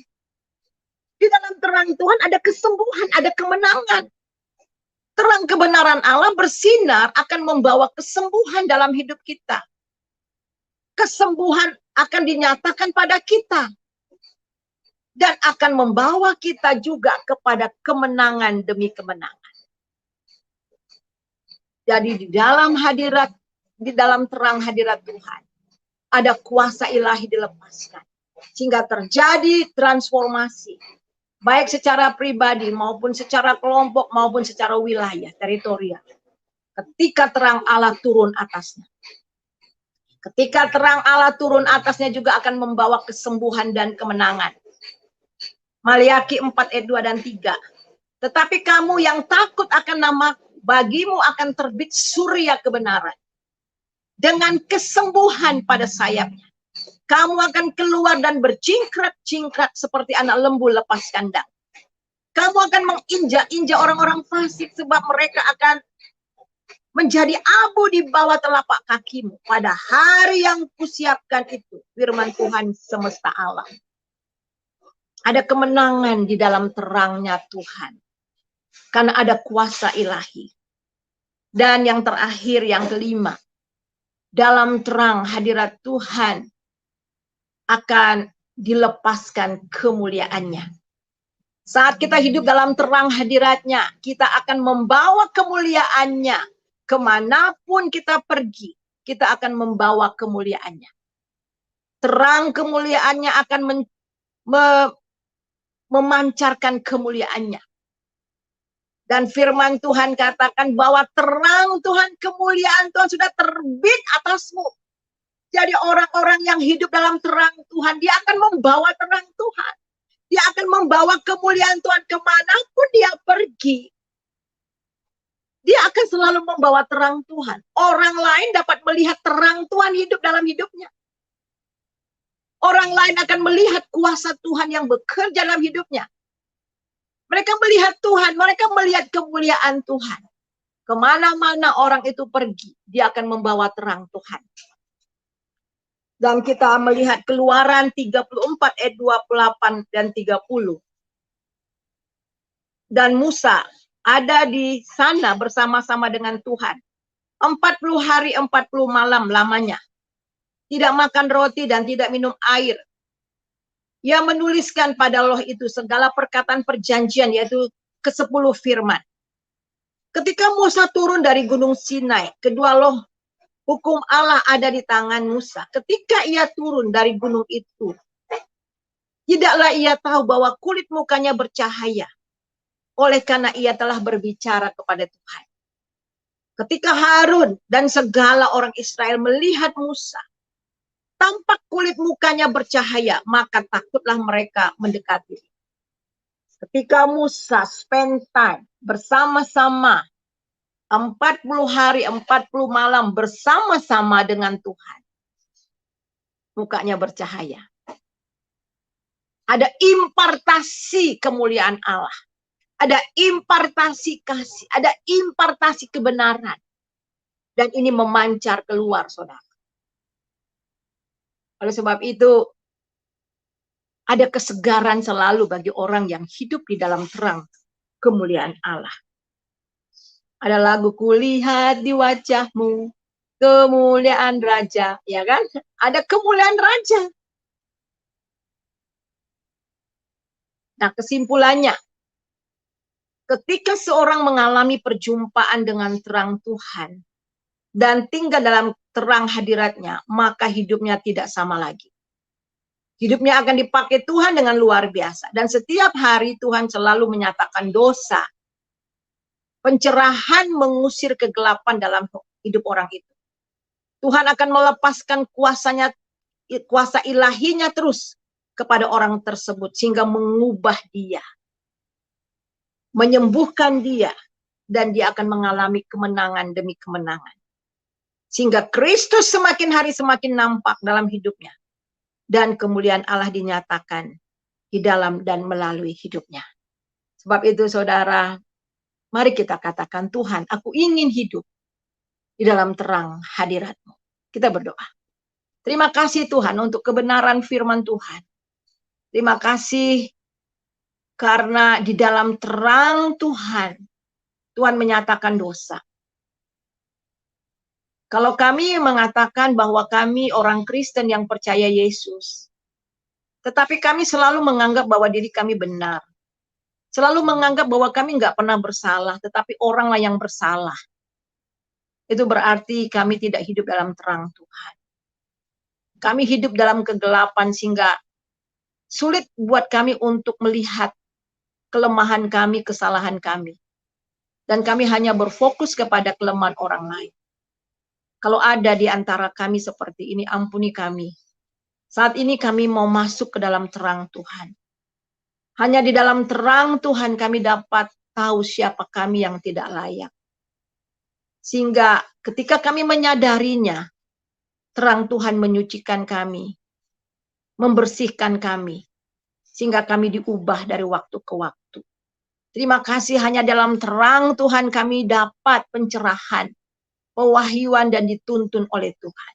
Di dalam terang Tuhan ada kesembuhan, ada kemenangan. Terang kebenaran Allah bersinar akan membawa kesembuhan dalam hidup kita. Kesembuhan akan dinyatakan pada kita. Dan akan membawa kita juga kepada kemenangan demi kemenangan. Jadi di dalam terang hadirat Tuhan, ada kuasa ilahi dilepaskan. Sehingga terjadi transformasi. Baik secara pribadi maupun secara kelompok maupun secara wilayah, teritorial. Ketika terang Allah turun atasnya. Ketika terang Allah turun atasnya juga akan membawa kesembuhan dan kemenangan. Maliaki 4 ayat 2 dan 3. Tetapi kamu yang takut akan nama, bagimu akan terbit surya kebenaran. Dengan kesembuhan pada sayapnya. Kamu akan keluar dan bercingkrak-cingkrak seperti anak lembu lepas kandang. Kamu akan menginjak-injak orang-orang fasik sebab mereka akan menjadi abu di bawah telapak kakimu. Pada hari yang kusiapkan itu, firman Tuhan semesta alam. Ada kemenangan di dalam terangnya Tuhan. Karena ada kuasa ilahi. Dan yang terakhir, yang kelima. Dalam terang hadirat Tuhan akan dilepaskan kemuliaannya. Saat kita hidup dalam terang hadiratnya, kita akan membawa kemuliaannya. Kemanapun kita pergi, kita akan membawa kemuliaannya. Terang kemuliaannya akan memancarkan kemuliaannya. Dan firman Tuhan katakan bahwa terang Tuhan, kemuliaan Tuhan sudah terbit atasmu. Jadi orang-orang yang hidup dalam terang Tuhan, dia akan membawa terang Tuhan. Dia akan membawa kemuliaan Tuhan kemanapun dia pergi. Dia akan selalu membawa terang Tuhan. Orang lain dapat melihat terang Tuhan hidup dalam hidupnya. Orang lain akan melihat kuasa Tuhan yang bekerja dalam hidupnya. Mereka melihat Tuhan, mereka melihat kemuliaan Tuhan. Kemana-mana orang itu pergi, dia akan membawa terang Tuhan. Dan kita melihat Keluaran 34 ayat 28 dan 30. Dan Musa ada di sana bersama-sama dengan Tuhan. 40 hari 40 malam lamanya. Tidak makan roti dan tidak minum air. Ia menuliskan pada loh itu segala perkataan perjanjian, yaitu ke-10 firman. Ketika Musa turun dari gunung Sinai, kedua loh hukum Allah ada di tangan Musa. Ketika ia turun dari gunung itu, tidaklah ia tahu bahwa kulit mukanya bercahaya. Oleh karena ia telah berbicara kepada Tuhan. Ketika Harun dan segala orang Israel melihat Musa, tampak kulit mukanya bercahaya, maka takutlah mereka mendekati. Ketika Musa spend time bersama-sama 40 hari, 40 malam bersama-sama dengan Tuhan. Mukanya bercahaya. Ada impartasi kemuliaan Allah. Ada impartasi kasih. Ada impartasi kebenaran. Dan ini memancar keluar, saudara. Oleh sebab itu, ada kesegaran selalu bagi orang yang hidup di dalam terang kemuliaan Allah. Ada lagu kulihat di wajahmu, kemuliaan raja, ya kan? Ada kemuliaan raja. Nah, kesimpulannya, ketika seorang mengalami perjumpaan dengan terang Tuhan dan tinggal dalam terang hadiratnya, maka hidupnya tidak sama lagi. Hidupnya akan dipakai Tuhan dengan luar biasa. Dan setiap hari Tuhan selalu menyatakan dosa. Pencerahan mengusir kegelapan dalam hidup orang itu. Tuhan akan melepaskan kuasanya, kuasa ilahinya terus kepada orang tersebut. Sehingga mengubah dia. Menyembuhkan dia. Dan dia akan mengalami kemenangan demi kemenangan. Sehingga Kristus semakin hari semakin nampak dalam hidupnya. Dan kemuliaan Allah dinyatakan di dalam dan melalui hidupnya. Sebab itu saudara, mari kita katakan, Tuhan, aku ingin hidup di dalam terang hadirat-Mu. Kita berdoa. Terima kasih Tuhan untuk kebenaran firman Tuhan. Terima kasih karena di dalam terang Tuhan, Tuhan menyatakan dosa. Kalau kami mengatakan bahwa kami orang Kristen yang percaya Yesus, tetapi kami selalu menganggap bahwa diri kami benar. Selalu menganggap bahwa kami nggak pernah bersalah, tetapi oranglah yang bersalah. Itu berarti kami tidak hidup dalam terang Tuhan. Kami hidup dalam kegelapan sehingga sulit buat kami untuk melihat kelemahan kami, kesalahan kami. Dan kami hanya berfokus kepada kelemahan orang lain. Kalau ada di antara kami seperti ini, ampuni kami. Saat ini kami mau masuk ke dalam terang Tuhan. Hanya di dalam terang Tuhan kami dapat tahu siapa kami yang tidak layak. Sehingga ketika kami menyadarinya, terang Tuhan menyucikan kami. membersihkan kami, sehingga kami diubah dari waktu ke waktu. Terima kasih hanya dalam terang Tuhan kami dapat pencerahan, pewahyuan dan dituntun oleh Tuhan.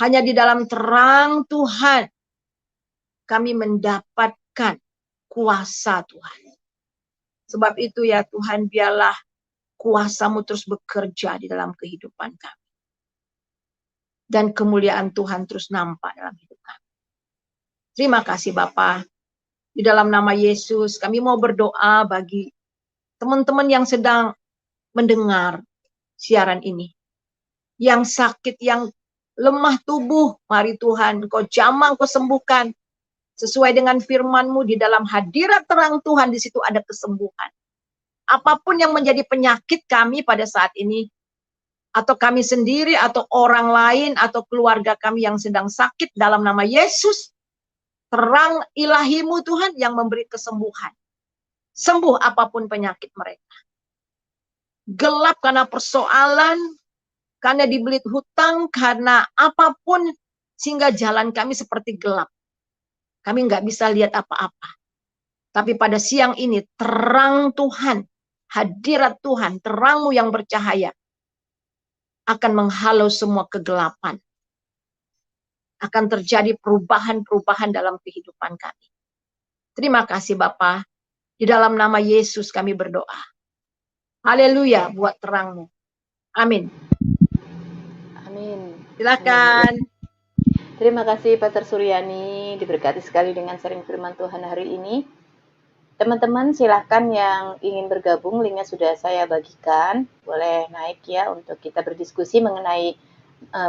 Hanya di dalam terang Tuhan kami mendapatkan kuasa Tuhan. Sebab itu ya Tuhan, biarlah kuasa-Mu terus bekerja di dalam kehidupan kami. Dan kemuliaan Tuhan terus nampak dalam hidup kami. Terima kasih Bapa. Di dalam nama Yesus kami mau berdoa bagi teman-teman yang sedang mendengar siaran ini. Yang sakit, yang lemah tubuh, mari Tuhan Engkau jamah, Engkau sembuhkan. Sesuai dengan firman-Mu, di dalam hadirat terang Tuhan, di situ ada kesembuhan. Apapun yang menjadi penyakit kami pada saat ini, atau kami sendiri, atau orang lain, atau keluarga kami yang sedang sakit, dalam nama Yesus, terang ilahi-Mu Tuhan yang memberi kesembuhan. Sembuh apapun penyakit mereka. Gelap karena persoalan, karena dibelit hutang, karena apapun, sehingga jalan kami seperti gelap. Kami nggak bisa lihat apa-apa. Tapi pada siang ini, terang Tuhan, hadirat Tuhan, terang-Mu yang bercahaya, akan menghalau semua kegelapan. Akan terjadi perubahan-perubahan dalam kehidupan kami. Terima kasih Bapa. Di dalam nama Yesus kami berdoa. Haleluya buat terang-Mu. Amin. Amin. Silakan. Terima kasih Pastor Suryani, diberkati sekali dengan sharing firman Tuhan hari ini. Teman-teman silahkan yang ingin bergabung, linknya sudah saya bagikan, boleh naik ya untuk kita berdiskusi mengenai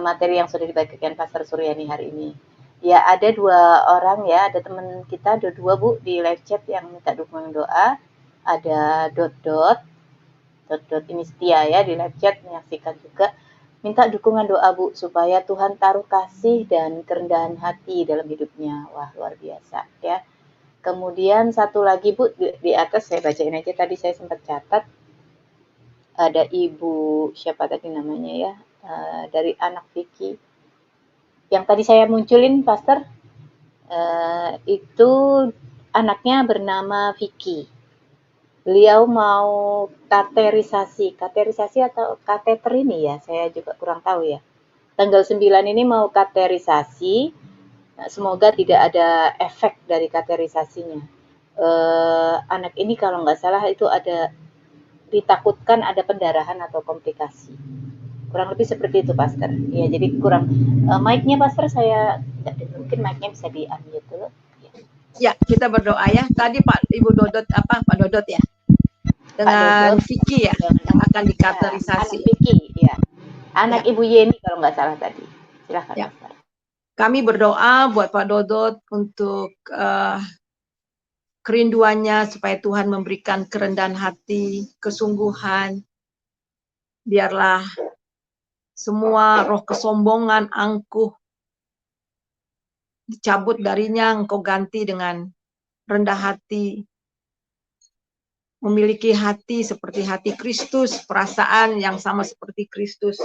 materi yang sudah dibagikan Pastor Suryani hari ini. Ya ada 2 orang ya, ada teman kita, ada 2 Bu di live chat yang minta dukungan doa, ada dot ini setia ya di live chat menyaksikan juga. Minta dukungan doa Bu, supaya Tuhan taruh kasih dan kerendahan hati dalam hidupnya. Wah, luar biasa ya. Kemudian satu lagi Bu, di atas saya bacain aja, tadi saya sempat catat. Ada Ibu, siapa tadi namanya ya, dari anak Vicky. Yang tadi saya munculin, Pastor, itu anaknya bernama Vicky. Beliau mau katerisasi atau kateter ini ya, saya juga kurang tahu ya. Tanggal 9 ini mau katerisasi, semoga tidak ada efek dari katerisasinya. Anak ini kalau nggak salah itu ada, ditakutkan ada pendarahan atau komplikasi. Kurang lebih seperti itu, Pastor. Ya, jadi kurang, mic-nya Pastor saya, mungkin mic-nya bisa di-unmute dulu. Ya, kita berdoa ya. Tadi Pak Dodot ya. Dengan Vicky ya, yang akan dikaterisasi. Anak Vicky, ya. Anak ya. Ibu Yeni kalau nggak salah tadi. Silahkan, ya. Pastor. Kami berdoa buat Pak Dodot untuk kerinduannya supaya Tuhan memberikan kerendahan hati, kesungguhan. Biarlah semua roh kesombongan, angkuh dicabut darinya, Engkau ganti dengan rendah hati, memiliki hati seperti hati Kristus, perasaan yang sama seperti Kristus.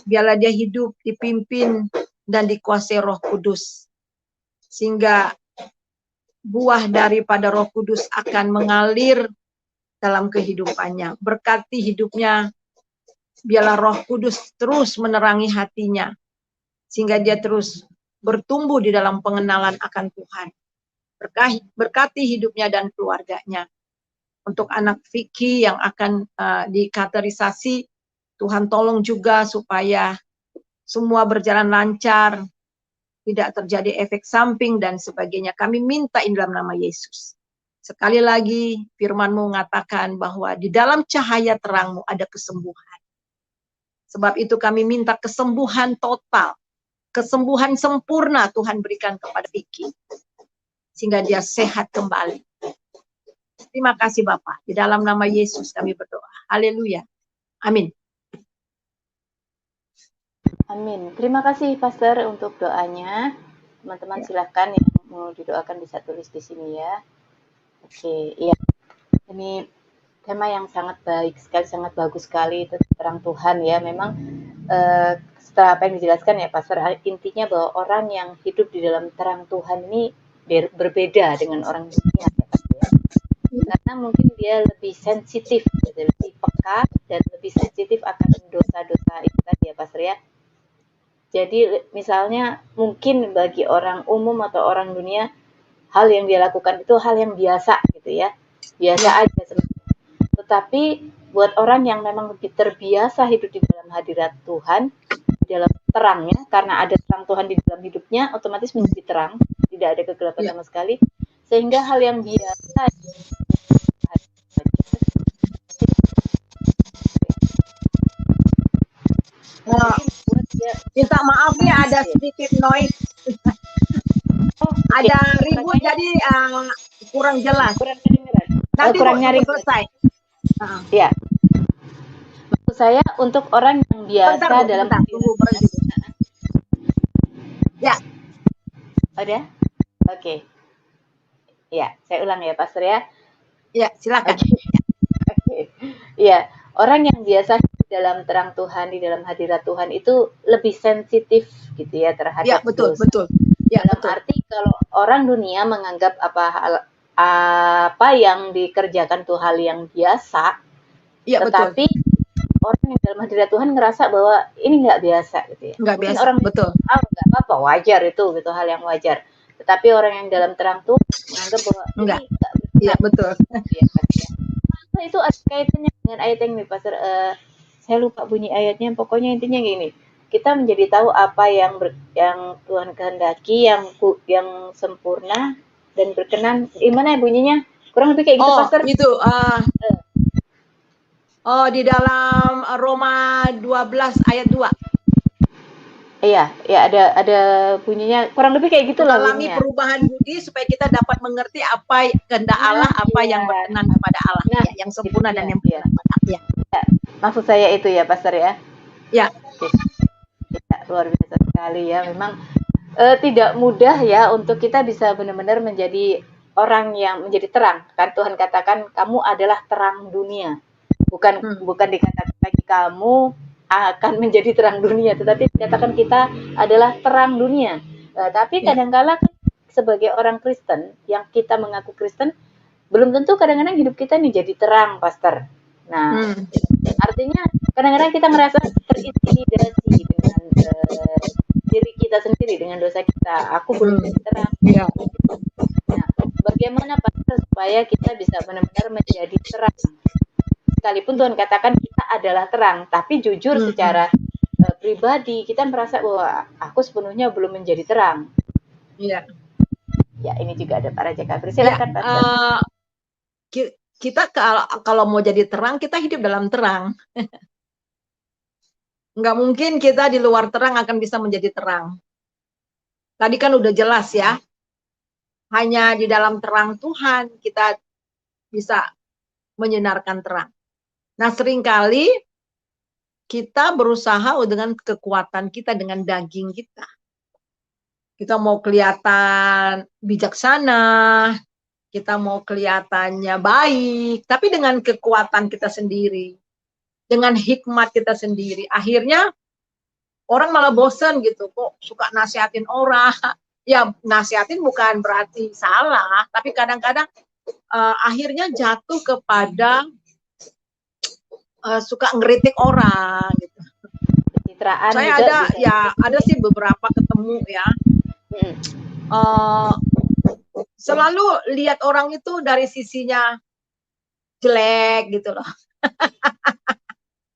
Biarlah dia hidup dipimpin dan dikuasai Roh Kudus, sehingga buah daripada Roh Kudus akan mengalir dalam kehidupannya. Berkati hidupnya, biarlah Roh Kudus terus menerangi hatinya, sehingga dia terus bertumbuh di dalam pengenalan akan Tuhan. Berkati hidupnya dan keluarganya. Untuk anak Vicky yang akan dikaterisasi, Tuhan tolong juga supaya semua berjalan lancar, tidak terjadi efek samping dan sebagainya. Kami minta ini dalam nama Yesus. Sekali lagi firman-Mu mengatakan bahwa di dalam cahaya terang-Mu ada kesembuhan. Sebab itu kami minta kesembuhan total, kesembuhan sempurna Tuhan berikan kepada Vicky, sehingga dia sehat kembali. Terima kasih Bapak. Di dalam nama Yesus kami berdoa. Haleluya. Amin. Amin. Terima kasih Pastor untuk doanya. Teman-teman silahkan yang mau didoakan bisa tulis di sini ya. Oke, iya. Ini tema yang sangat baik sekali, sangat bagus sekali, itu terang Tuhan ya. Memang setelah apa yang dijelaskan ya Pastor, intinya bahwa orang yang hidup di dalam terang Tuhan ini berbeda dengan orang dunia ya Pastor ya. Karena mungkin dia lebih sensitif, gitu, lebih peka dan lebih sensitif akan dosa-dosa itu tadi ya Pastor ya. Jadi misalnya mungkin bagi orang umum atau orang dunia, hal yang dia lakukan itu hal yang biasa gitu ya, biasa aja sebenarnya. Tetapi buat orang yang memang lebih terbiasa hidup di dalam hadirat Tuhan, di dalam terangnya, karena ada terang Tuhan di dalam hidupnya, otomatis menjadi terang, tidak ada kegelapan sama sekali, sehingga hal yang biasa minta maaf nih ada sedikit noise. Ada ribut jadi kurang jelas. Nanti kurang nyaring selesai. Ya. Maksud saya untuk orang yang biasa dalam tunggu berhenti. Ya. Ada? Oke. Ya, saya ulang ya, Pastor ya. Ya, silakan. Oke. Ya, orang yang biasa dalam terang Tuhan, di dalam hadirat Tuhan itu lebih sensitif gitu ya terhadap betul, dosa. betul. Ya, dalam arti kalau orang dunia menganggap apa yang dikerjakan itu hal yang biasa, tetapi orang yang dalam hadirat Tuhan ngerasa bahwa ini nggak biasa gitu ya. Nggak Mungkin biasa, orang betul. Nggak apa-apa, wajar itu gitu, hal yang wajar. Tetapi orang yang dalam terang tuh menganggap bahwa ini nggak benar. Iya, betul. Ya, nah, itu ada kaitannya dengan ayat yang nih, Pastor. Saya lupa bunyi ayatnya, pokoknya intinya gini. Kita menjadi tahu apa yang Tuhan kehendaki, yang sempurna dan berkenan. Gimana ya bunyinya? Kurang lebih kayak gitu, Pastor. Itu di dalam Roma 12 ayat 2. Iya, ya ada bunyinya kurang lebih kayak gitu lah. Mengalami perubahan budi supaya kita dapat mengerti apa kehendak Allah, apa yang berkenan kepada Allah, yang sempurna dan yang berkenan kepada Allah. Ya, maksud saya itu ya, Pastor ya. Ya. Ya, luar biasa sekali ya. Memang tidak mudah ya untuk kita bisa benar-benar menjadi orang yang menjadi terang. Kan Tuhan katakan kamu adalah terang dunia. Bukan dikatakan lagi kamu akan menjadi terang dunia, tetapi dikatakan kita adalah terang dunia. Tapi kadang-kala sebagai orang Kristen yang kita mengaku Kristen, belum tentu kadang-kadang hidup kita nih jadi terang, Pastor. Nah, artinya kadang-kadang kita merasa terintimidasi dengan diri kita sendiri, dengan dosa kita. Aku belum jadi terang. Nah, bagaimana Pastor supaya kita bisa benar-benar menjadi terang? Sekalipun Tuhan katakan kita adalah terang, tapi jujur secara pribadi kita merasa bahwa aku sepenuhnya belum menjadi terang. Iya. Ya, ini juga ada para Jakafri. Silakan, Pastor. Kita kalau mau jadi terang, kita hidup dalam terang. Nggak mungkin kita di luar terang akan bisa menjadi terang. Tadi kan udah jelas ya. Hanya di dalam terang Tuhan kita bisa menyinarkan terang. Nah, seringkali kita berusaha dengan kekuatan kita, dengan daging kita. Kita mau kelihatan bijaksana, kita mau kelihatannya baik, tapi dengan kekuatan kita sendiri, dengan hikmat kita sendiri, akhirnya orang malah bosen gitu, kok suka nasihatin orang. Ya, nasihatin bukan berarti salah, tapi kadang-kadang akhirnya jatuh kepada suka ngeritik orang gitu. Pencitraan saya juga ada sih beberapa ketemu ya. Selalu lihat orang itu dari sisinya jelek gitu loh.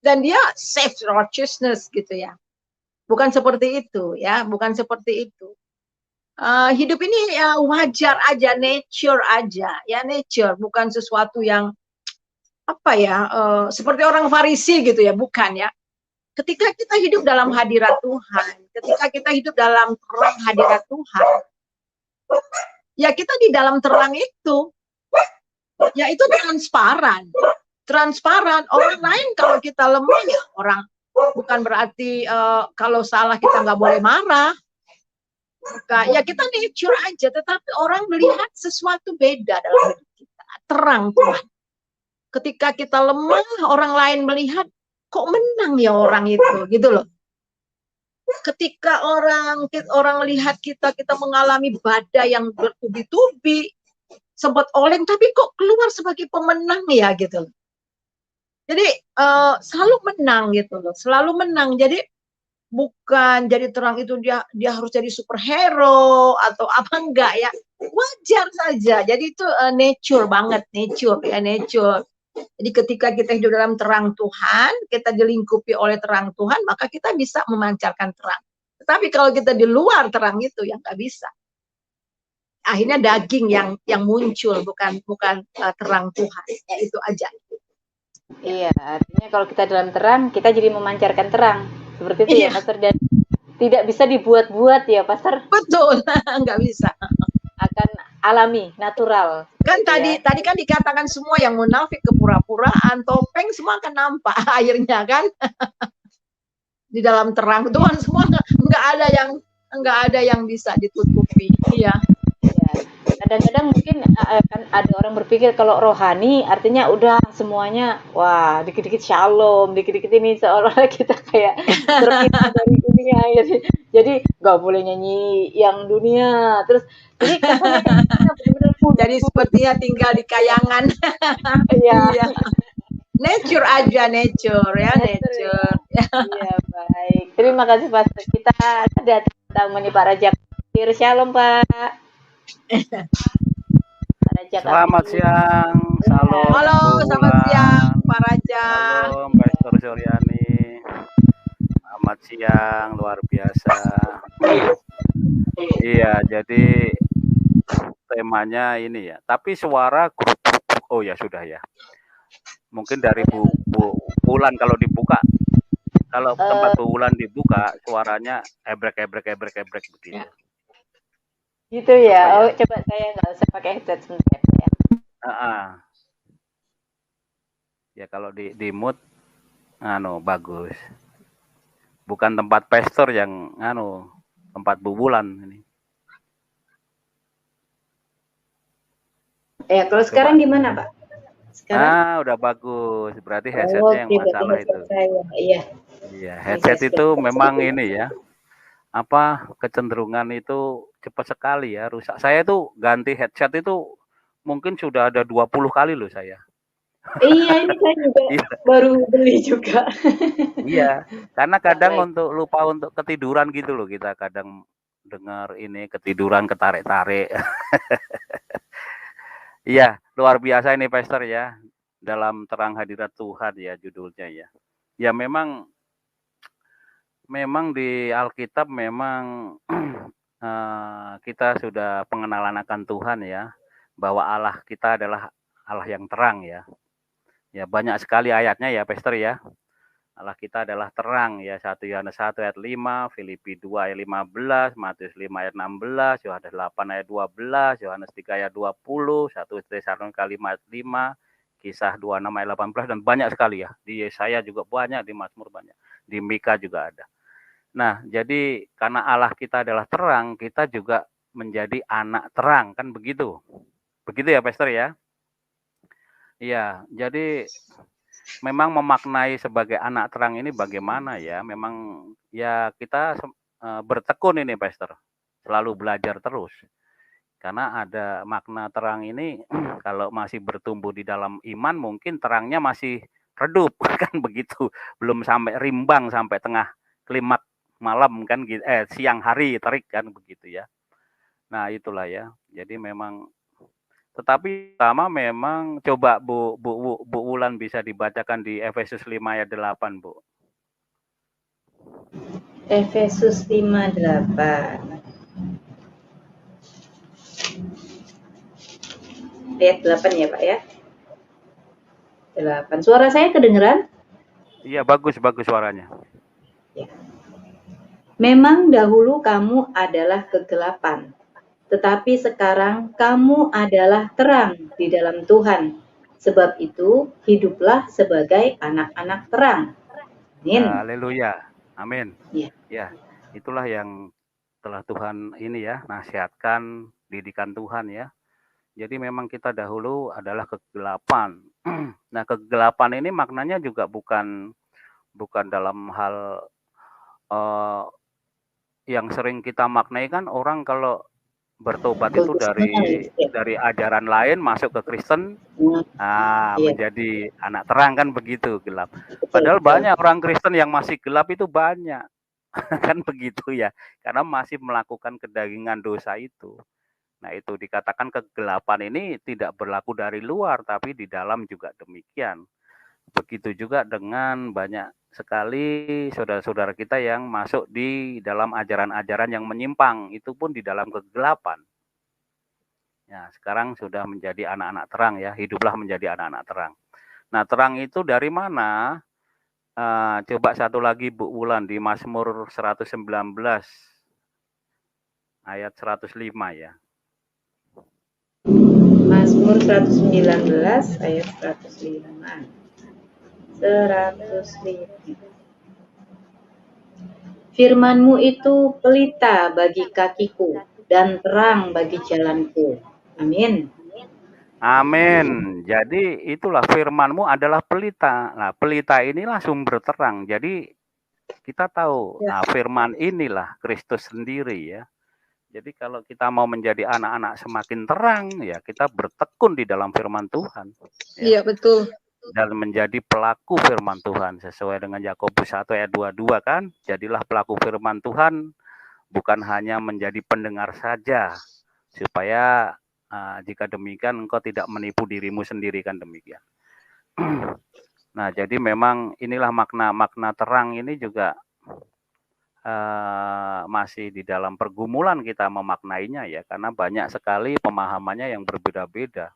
Dan dia self righteousness gitu ya. Bukan seperti itu ya, bukan seperti itu. Hidup ini ya wajar aja, nature aja, ya nature, bukan sesuatu yang apa ya, seperti orang Farisi gitu ya, bukan ya. Ketika kita hidup dalam hadirat Tuhan, ketika kita hidup dalam terang hadirat Tuhan, ya kita di dalam terang itu, ya itu transparan. Transparan, orang lain kalau kita lemah ya orang, bukan berarti kalau salah kita nggak boleh marah. Ya kita nature aja, tetapi orang melihat sesuatu beda dalam hidup kita. Terang Tuhan. Ketika kita lemah, orang lain melihat, kok menang ya orang itu, gitu loh. ketika orang lihat kita mengalami badai yang bertubi-tubi, sempat oleng, tapi kok keluar sebagai pemenang ya gitu. Jadi selalu menang gitu loh, selalu menang. Jadi bukan jadi terang itu dia harus jadi superhero atau apa, enggak ya, wajar saja. Jadi itu nature banget, nature ya, nature. Jadi ketika kita hidup dalam terang Tuhan, kita dilingkupi oleh terang Tuhan, maka kita bisa memancarkan terang. Tetapi kalau kita di luar terang itu, ya nggak bisa. Akhirnya daging yang muncul, bukan terang Tuhan. Ya itu aja. Iya, artinya kalau kita dalam terang, kita jadi memancarkan terang. Seperti itu ya, Iya, Pastor. Dan tidak bisa dibuat-buat ya, Pastor. betul, nggak bisa. Akan alami, natural. Kan Seperti tadi kan dikatakan semua yang munafik, kepura-puraan, topeng, semua akan nampak akhirnya kan. Di dalam terang Tuhan semua nggak ada yang bisa ditutupi. Iya. ya. Kadang-kadang mungkin kan ada orang berpikir kalau rohani artinya udah semuanya, wah dikit-dikit shalom, dikit-dikit ini seolah-olah kita kayak terpisah dari dunia. Jadi nggak boleh nyanyi yang dunia. Terus jadi kesannya kita benar-benar Jadi sepertinya tinggal di kayangan. Iya. Iya. Nature aja, nature ya, Nature. nature. Iya, baik. Terima kasih Pastor. Kita ada tamu nih Pak Rajak. Shalom Pak. Pak Rajak. Selamat siang, salam. Halo, selamat siang Pak Raja. Salam Pastor Suryani. Selamat siang, luar biasa. Iya, jadi temanya ini ya. Tapi suara grup, oh ya sudah ya. Mungkin dari Bu Wulan kalau dibuka, kalau tempat Bu Wulan dibuka, suaranya ebrek begitu. Gitu ya. Oh, coba saya nggak usah pakai headset sebentar ya. Ya kalau di mute, bagus. Bukan tempat pastor yang tempat Bu Wulan ini. Kalau sekarang gimana Pak? Sekarang? Udah bagus. Berarti headsetnya yang masalah itu. Iya. Iya, headset itu memang ini ya. Apa kecenderungan itu cepat sekali ya rusak. Saya tuh ganti headset itu mungkin sudah ada 20 kali loh saya. Iya, ini saya juga baru beli juga. Iya, karena kadang lupa untuk ketiduran gitu loh, kita kadang dengar ini ketiduran ketarik-tarik. Iya, luar biasa ini Pastor ya. Dalam terang hadirat Tuhan ya judulnya ya. Ya memang di Alkitab memang kita sudah pengenalan akan Tuhan ya. Bahwa Allah kita adalah Allah yang terang ya. Ya banyak sekali ayatnya ya Pastor ya. Allah kita adalah terang ya, 1 Yohanes 1 ayat 5, Filipi 2 ayat 15, Matius 5 ayat 16, Yohanes 8 ayat 12, Yohanes 3 ayat 20, 1 Tesalonika 5 ayat 5, Kisah 26 ayat 18, dan banyak sekali ya. Di Yesaya juga banyak, di Mazmur banyak, di Mika juga ada. Nah, jadi karena Allah kita adalah terang, kita juga menjadi anak terang, kan begitu? Begitu ya Pastor ya? Iya, jadi memang memaknai sebagai anak terang ini bagaimana ya? Memang ya kita bertekun ini Pastor, selalu belajar terus. Karena ada makna terang ini kalau masih bertumbuh di dalam iman mungkin terangnya masih redup kan begitu. Belum sampai rimbang sampai tengah klimak malam kan gitu, siang hari terik kan begitu ya. Nah, itulah ya. Jadi memang tetapi pertama memang coba Bu Wulan bisa dibacakan di Efesus 5 ayat 8, Bu. Efesus 5:8. Ayat 8 ya, Pak ya. 8. Suara saya kedengeran? Iya, bagus suaranya. Ya. Memang dahulu kamu adalah kegelapan, tetapi sekarang kamu adalah terang di dalam Tuhan. Sebab itu, hiduplah sebagai anak-anak terang. Amin. Haleluya. Amin. Ya. Ya, itulah yang telah Tuhan ini ya, nasihatkan, didikan Tuhan ya. Jadi memang kita dahulu adalah kegelapan. Nah, kegelapan ini maknanya juga bukan dalam hal yang sering kita maknai kan orang kalau bertobat itu dari ajaran lain masuk ke Kristen, menjadi anak terang kan begitu, gelap. Padahal banyak orang Kristen yang masih gelap itu banyak. Kan begitu ya, karena masih melakukan kedagingan dosa itu. Nah, itu dikatakan kegelapan ini tidak berlaku dari luar, tapi di dalam juga demikian. Begitu juga dengan banyak sekali saudara-saudara kita yang masuk di dalam ajaran-ajaran yang menyimpang, itu pun di dalam kegelapan. Ya, sekarang sudah menjadi anak-anak terang ya, hiduplah menjadi anak-anak terang. Nah, terang itu dari mana? Coba satu lagi Bu Wulan di Mazmur 119 ayat 105 ya. Mazmur 119 ayat 105. 105. Firman-Mu itu pelita bagi kakiku dan terang bagi jalanku. Amin. Amin. Jadi itulah firman-Mu adalah pelita. Nah, pelita inilah sumber terang. Jadi kita tahu, nah firman inilah Kristus sendiri ya. Jadi kalau kita mau menjadi anak-anak semakin terang, ya kita bertekun di dalam firman Tuhan. Iya, betul. Dan menjadi pelaku firman Tuhan sesuai dengan Yakobus 1 ayat 22 kan. Jadilah pelaku firman Tuhan, bukan hanya menjadi pendengar saja, supaya jika demikian engkau tidak menipu dirimu sendiri kan demikian. Nah, jadi memang inilah makna terang ini juga masih di dalam pergumulan kita memaknainya ya, karena banyak sekali pemahamannya yang berbeda-beda.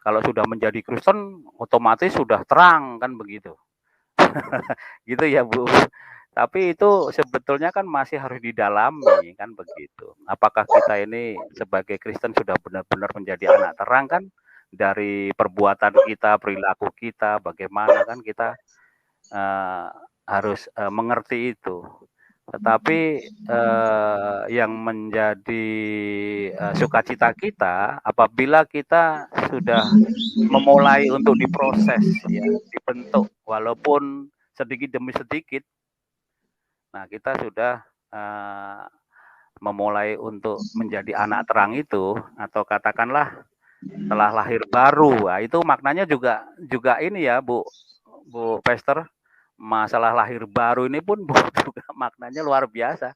Kalau sudah menjadi Kristen, otomatis sudah terang kan begitu. Gitu ya Bu. Tapi itu sebetulnya kan masih harus didalami kan begitu. Apakah kita ini sebagai Kristen sudah benar-benar menjadi anak terang kan, dari perbuatan kita, perilaku kita, bagaimana kan kita harus mengerti itu. Tetapi yang menjadi sukacita kita apabila kita sudah memulai untuk diproses ya, dibentuk walaupun sedikit demi sedikit. Nah, kita sudah memulai untuk menjadi anak terang itu, atau katakanlah telah lahir baru. Nah, itu maknanya juga ini ya, Bu Pester. Masalah lahir baru ini pun juga maknanya luar biasa.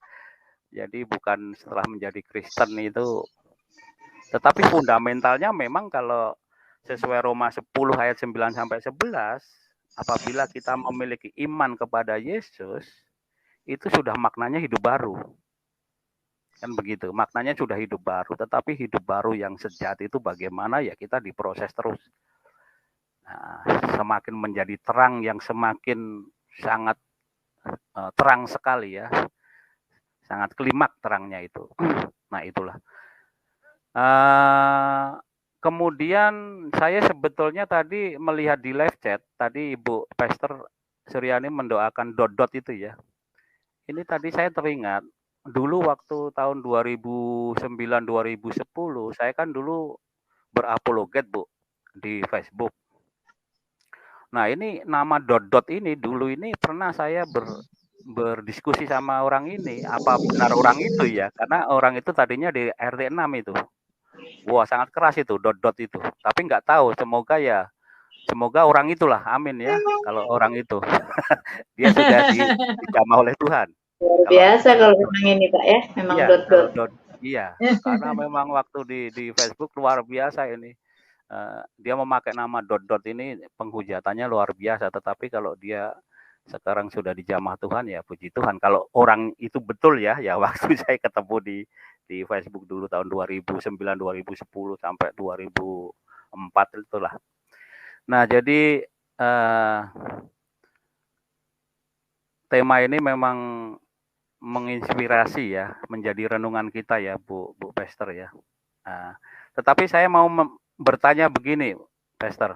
Jadi bukan setelah menjadi Kristen itu, tetapi fundamentalnya memang kalau sesuai Roma 10 ayat 9 sampai 11, apabila kita memiliki iman kepada Yesus, itu sudah maknanya hidup baru. Kan begitu, maknanya sudah hidup baru, tetapi hidup baru yang sejati itu bagaimana ya, kita diproses terus. Nah, semakin menjadi terang yang semakin sangat terang sekali ya, sangat klimak terangnya itu. Nah, itulah. Kemudian saya sebetulnya tadi melihat di live chat, tadi Ibu Pastor Suryani mendoakan dot itu ya. Ini tadi saya teringat, dulu waktu tahun 2009-2010, saya kan dulu berapologet Bu di Facebook. Nah, ini nama dot ini dulu ini pernah saya berdiskusi sama orang ini, apa benar orang itu ya? Karena orang itu tadinya di RT 6 itu. Wah, sangat keras itu dot itu. Tapi nggak tahu, semoga orang itulah, amin ya. Kalau orang itu dia sudah dijamah oleh Tuhan. Luar biasa kalau memang ini Pak ya, memang iya, dot. Iya, karena memang waktu di Facebook luar biasa ini. Dia memakai nama dot ini penghujatannya luar biasa, tetapi kalau dia sekarang sudah dijamah Tuhan ya puji Tuhan. Kalau orang itu betul ya waktu saya ketemu di Facebook dulu tahun 2009 2010 sampai 2004 itulah. Nah, jadi tema ini memang menginspirasi ya, menjadi renungan kita ya Bu Pastor ya. Tetapi saya mau bertanya begini, Pastor.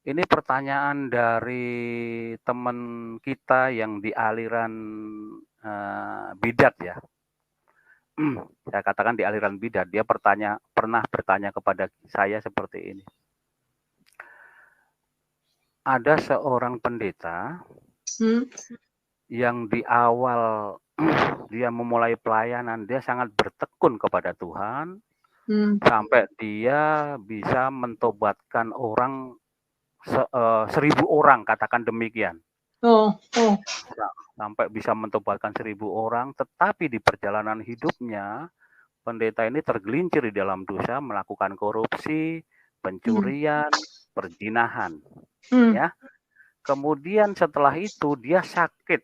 Ini pertanyaan dari teman kita yang di aliran bidat ya. Saya katakan di aliran bidat, dia pernah bertanya kepada saya seperti ini. Ada seorang pendeta yang di awal dia memulai pelayanan, dia sangat bertekun kepada Tuhan, Hmm. sampai dia bisa mentobatkan orang 1000 orang, katakan demikian. Oh. Sampai bisa mentobatkan 1000 orang, tetapi di perjalanan hidupnya, pendeta ini tergelincir di dalam dosa, melakukan korupsi, pencurian, perzinahan. Ya. Kemudian setelah itu dia sakit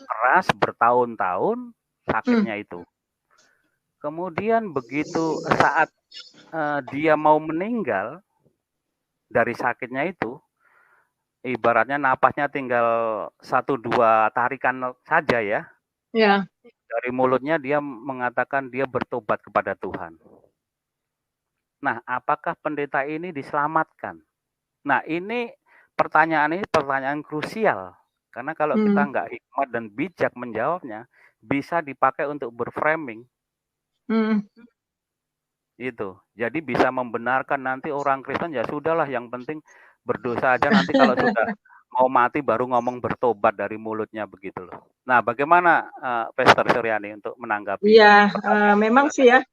keras bertahun-tahun, sakitnya itu. Kemudian begitu saat dia mau meninggal dari sakitnya itu, ibaratnya napasnya tinggal 1-2 tarikan saja ya. Ya. Dari mulutnya dia mengatakan dia bertobat kepada Tuhan. Nah, apakah pendeta ini diselamatkan? Nah, ini pertanyaan krusial. Karena kalau kita nggak hikmat dan bijak menjawabnya, bisa dipakai untuk berframing. Itu. Jadi bisa membenarkan nanti orang Kristen, ya sudahlah, yang penting berdosa aja, nanti kalau sudah mau mati baru ngomong bertobat dari mulutnya, begitu loh. Nah, bagaimana Pastor Suryani untuk menanggapi? Iya, memang sih ya.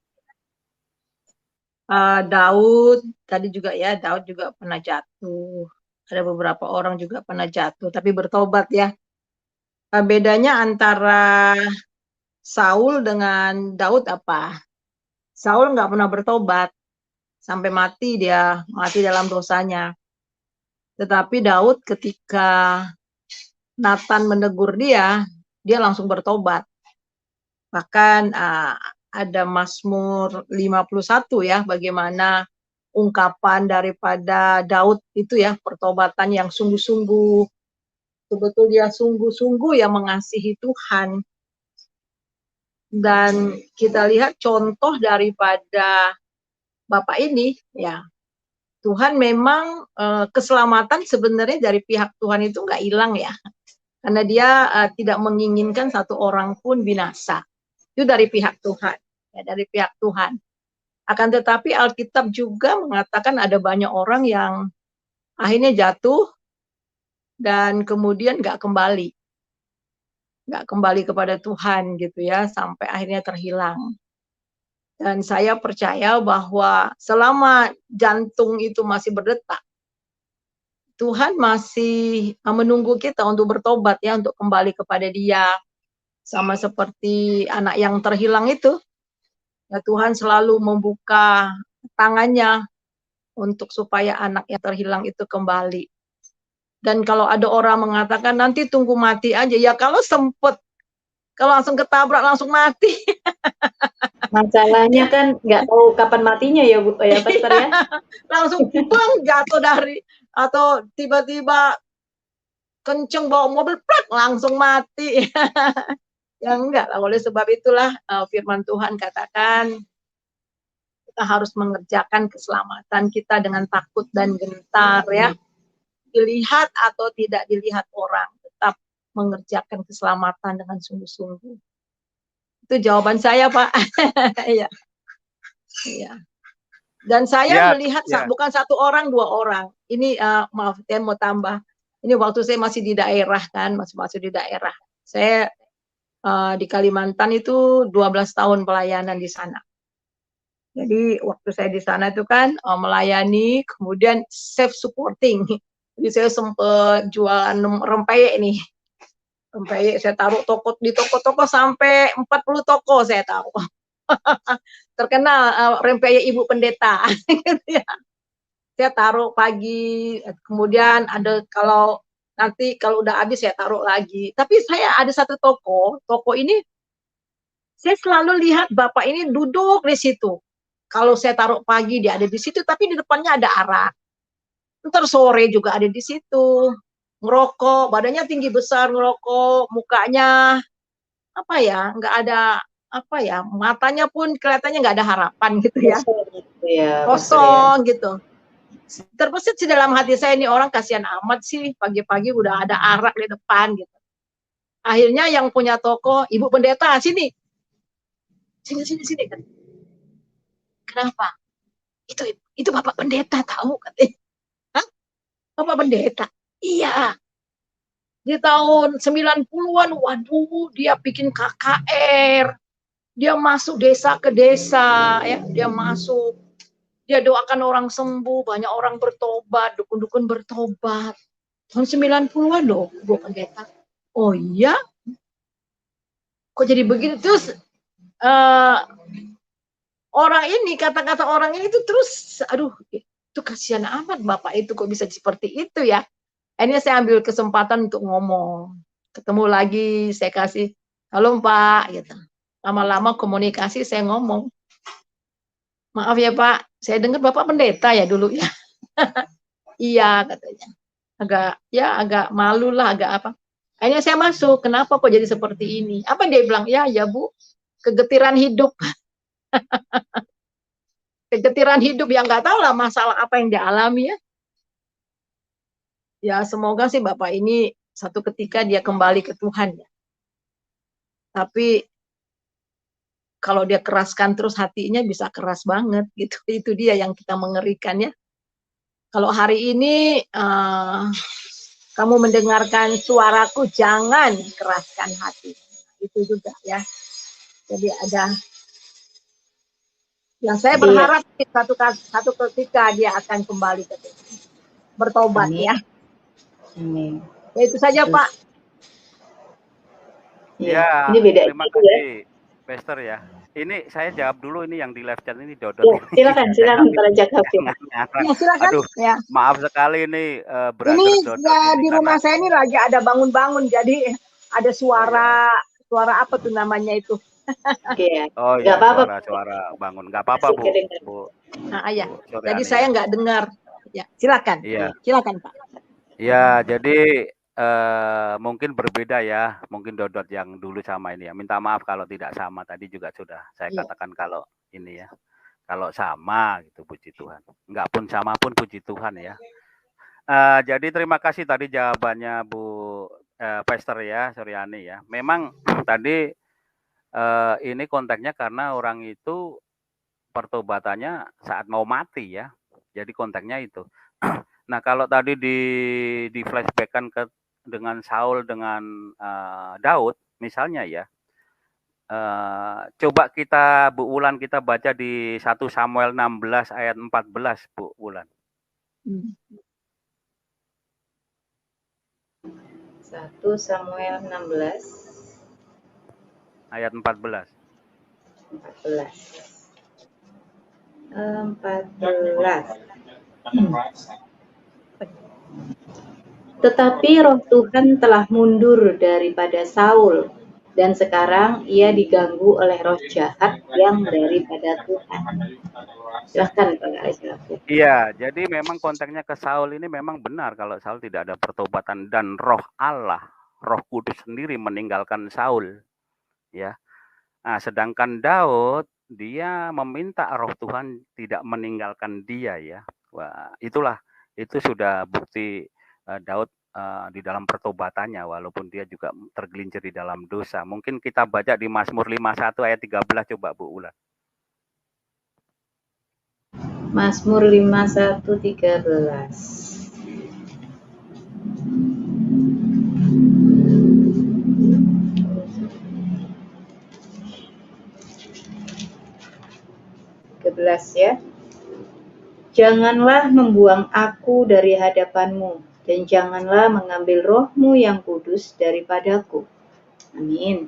Daud tadi juga ya, Daud juga pernah jatuh. Ada beberapa orang juga pernah jatuh, tapi bertobat ya. Bedanya antara Saul dengan Daud apa? Saul nggak pernah bertobat. Sampai mati dia, mati dalam dosanya. Tetapi Daud ketika Nathan menegur dia langsung bertobat. Bahkan ada Mazmur 51 ya, bagaimana ungkapan daripada Daud itu ya, pertobatan yang sungguh-sungguh, betul-betul dia sungguh-sungguh ya mengasihi Tuhan. Dan kita lihat contoh daripada Bapak ini ya, Tuhan memang keselamatan sebenarnya dari pihak Tuhan itu nggak hilang ya, karena dia tidak menginginkan satu orang pun binasa. Itu dari pihak Tuhan, ya, dari pihak Tuhan. Akan tetapi Alkitab juga mengatakan ada banyak orang yang akhirnya jatuh dan kemudian nggak kembali kepada Tuhan gitu ya, sampai akhirnya terhilang. Dan saya percaya bahwa selama jantung itu masih berdetak, Tuhan masih menunggu kita untuk bertobat ya, untuk kembali kepada Dia. Sama seperti anak yang terhilang itu, ya Tuhan selalu membuka tangannya untuk supaya anak yang terhilang itu kembali. Dan kalau ada orang mengatakan nanti tunggu mati aja, ya kalau sempet, kalau langsung ketabrak langsung mati. Masalahnya kan nggak tahu kapan matinya ya Bu, ya Pastor ya. Langsung bang jatuh dari, atau tiba-tiba kenceng bawa mobil, plak, langsung mati. Ya enggak lah, oleh sebab itulah firman Tuhan katakan kita harus mengerjakan keselamatan kita dengan takut dan gentar ya. Dilihat atau tidak dilihat orang, tetap mengerjakan keselamatan dengan sungguh-sungguh. Itu jawaban saya, Pak. Iya. Iya. Dan saya melihat bukan satu orang, 2 orang. Ini maaf, saya mau tambah. Ini waktu saya masih di daerah kan, masih di daerah. Saya di Kalimantan itu 12 tahun pelayanan di sana. Jadi waktu saya di sana itu kan melayani, kemudian self supporting. Jadi saya sempat jualan rempeyek nih. Rempeyek saya taruh di toko-toko sampai 40 toko saya taruh. Terkenal rempeyek Ibu Pendeta. Gitu ya. Saya taruh pagi, kemudian ada nanti kalau udah habis saya taruh lagi. Tapi saya ada satu toko ini saya selalu lihat Bapak ini duduk di situ. Kalau saya taruh pagi dia ada di situ, tapi di depannya ada arak. Ntar sore juga ada di situ. Ngerokok, badannya tinggi besar, ngerokok, mukanya apa ya, nggak ada apa ya, matanya pun kelihatannya nggak ada harapan gitu ya. Kosong gitu. Terbesit sih dalam hati saya, ini orang kasihan amat sih, pagi-pagi udah ada arak di depan gitu. Akhirnya yang punya toko, Ibu Pendeta, sini kan. Kenapa? Itu Bapak Pendeta tahu katanya. Hah? Bapak Pendeta? Iya. Di tahun 90-an, waduh, dia bikin KKR, dia masuk desa ke desa, ya, dia doakan orang sembuh, banyak orang bertobat, dukun-dukun bertobat. Tahun 90-an loh, Bu Pendeta. Oh iya? Kok jadi begitu? Terus orang ini, kata-kata orang ini tuh terus, aduh, itu kasihan amat Bapak itu kok bisa seperti itu ya. Akhirnya saya ambil kesempatan untuk ngomong. Ketemu lagi, saya kasih, halo Pak, gitu. Lama-lama komunikasi saya ngomong. Maaf ya Pak, saya dengar Bapak pendeta ya dulu ya. Iya katanya. Agak malu lah, agak apa. Akhirnya saya masuk, kenapa kok jadi seperti ini? Apa dia bilang? Ya Bu, kegetiran hidup. Kegetiran hidup yang nggak tahu lah masalah apa yang dia alami ya. Ya semoga sih Bapak ini satu ketika dia kembali ke Tuhan ya. Tapi kalau dia keraskan terus hatinya bisa keras banget gitu. Itu dia yang kita mengerikan ya. Kalau hari ini kamu mendengarkan suaraku, jangan keraskan hati. Itu juga ya. Jadi ada yang saya berharap satu ketika dia akan kembali ke Tuhan. Bertobat. Amin. Ya. Amin. Ya itu saja Pak. Ya, ini beda terima kasih, Pastor ya. Ini saya jawab dulu ini yang di live chat ini Dodot. Ya, silakan para Jakafir. Ya, silakan. Aduh, ya. Maaf sekali ini ini ya, di rumah saya ini lagi ada bangun-bangun, jadi ada suara apa tuh namanya itu? Okay. Oh iya, suara bangun, nggak apa-apa Bu. Nah, ya. Jadi saya nggak dengar. Ya, silakan. Iya. Silakan Pak. Ya, jadi mungkin berbeda ya, mungkin Dodot yang dulu sama ini ya. Minta maaf kalau tidak sama, tadi juga sudah saya katakan kalau ini ya. Kalau sama gitu, puji Tuhan. Enggak pun sama pun puji Tuhan ya. Jadi terima kasih tadi jawabannya Bu Pastor ya, Suryani ya. Memang tadi ini konteksnya karena orang itu pertobatannya saat mau mati ya. Jadi konteksnya itu. Nah kalau tadi di flashback-kan dengan Saul dengan Daud misalnya ya, coba kita Bu Wulan kita baca di 1 Samuel 16 ayat 14 Bu Wulan. 1 Samuel 16 ayat 14. 14. Tetapi roh Tuhan telah mundur daripada Saul, dan sekarang ia diganggu oleh roh jahat yang daripada Tuhan. Silahkan Pak Alexander. Iya, jadi memang konteksnya ke Saul ini memang benar kalau Saul tidak ada pertobatan dan roh Allah, roh kudus sendiri meninggalkan Saul. Ya. Nah, sedangkan Daud dia meminta roh Tuhan tidak meninggalkan dia ya. Wah, itu sudah bukti Daud di dalam pertobatannya walaupun dia juga tergelincir di dalam dosa. Mungkin kita baca di Mazmur 51 ayat 13 coba Bu Ulan. Mazmur 51:13. Ya. Janganlah membuang aku dari hadapanmu, dan janganlah mengambil rohmu yang kudus daripadaku. Amin.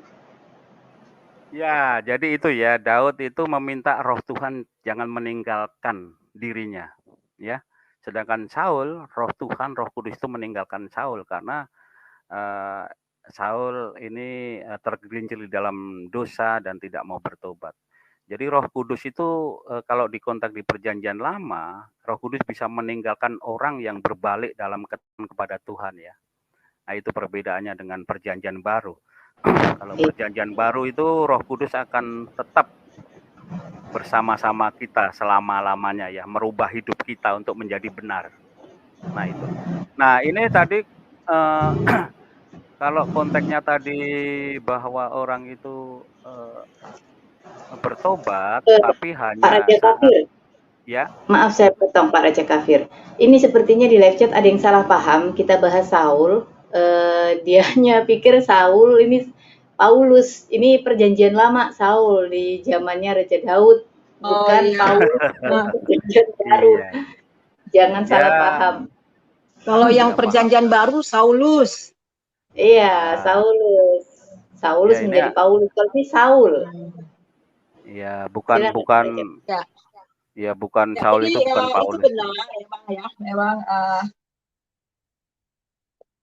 Ya, jadi itu ya, Daud itu meminta roh Tuhan jangan meninggalkan dirinya, ya. Sedangkan Saul, roh Tuhan, roh kudus itu meninggalkan Saul karena Saul ini tergelincir di dalam dosa dan tidak mau bertobat. Jadi roh kudus itu kalau dikontak di perjanjian lama, roh kudus bisa meninggalkan orang yang berbalik dalam ketaatan kepada Tuhan ya. Nah itu perbedaannya dengan perjanjian baru. Kalau perjanjian baru itu roh kudus akan tetap bersama-sama kita selama-lamanya ya, merubah hidup kita untuk menjadi benar. Nah itu. Nah ini tadi kalau konteksnya tadi bahwa orang itu bertobat, tapi hanya Pak Raja Kafir. Ya. Maaf saya potong Pak Raja Kafir. Ini sepertinya di live chat ada yang salah paham. Kita bahas Saul, dianya pikir Saul ini Paulus, ini perjanjian lama Saul di zamannya Raja Daud, Oh bukan iya. Paulus Nah, perjanjian baru. Iya. Jangan salah Ya, paham. kalau yang tidak paham. perjanjian baru Saulus. Iya, Ya, Saulus. Saulus ya ini menjadi Paulus. Kalau ini Saul. ya bukan Silakan bukan baca. Ya, ya bukan ya, Saul jadi itu bukan itu Paulus. benar memang ya, memang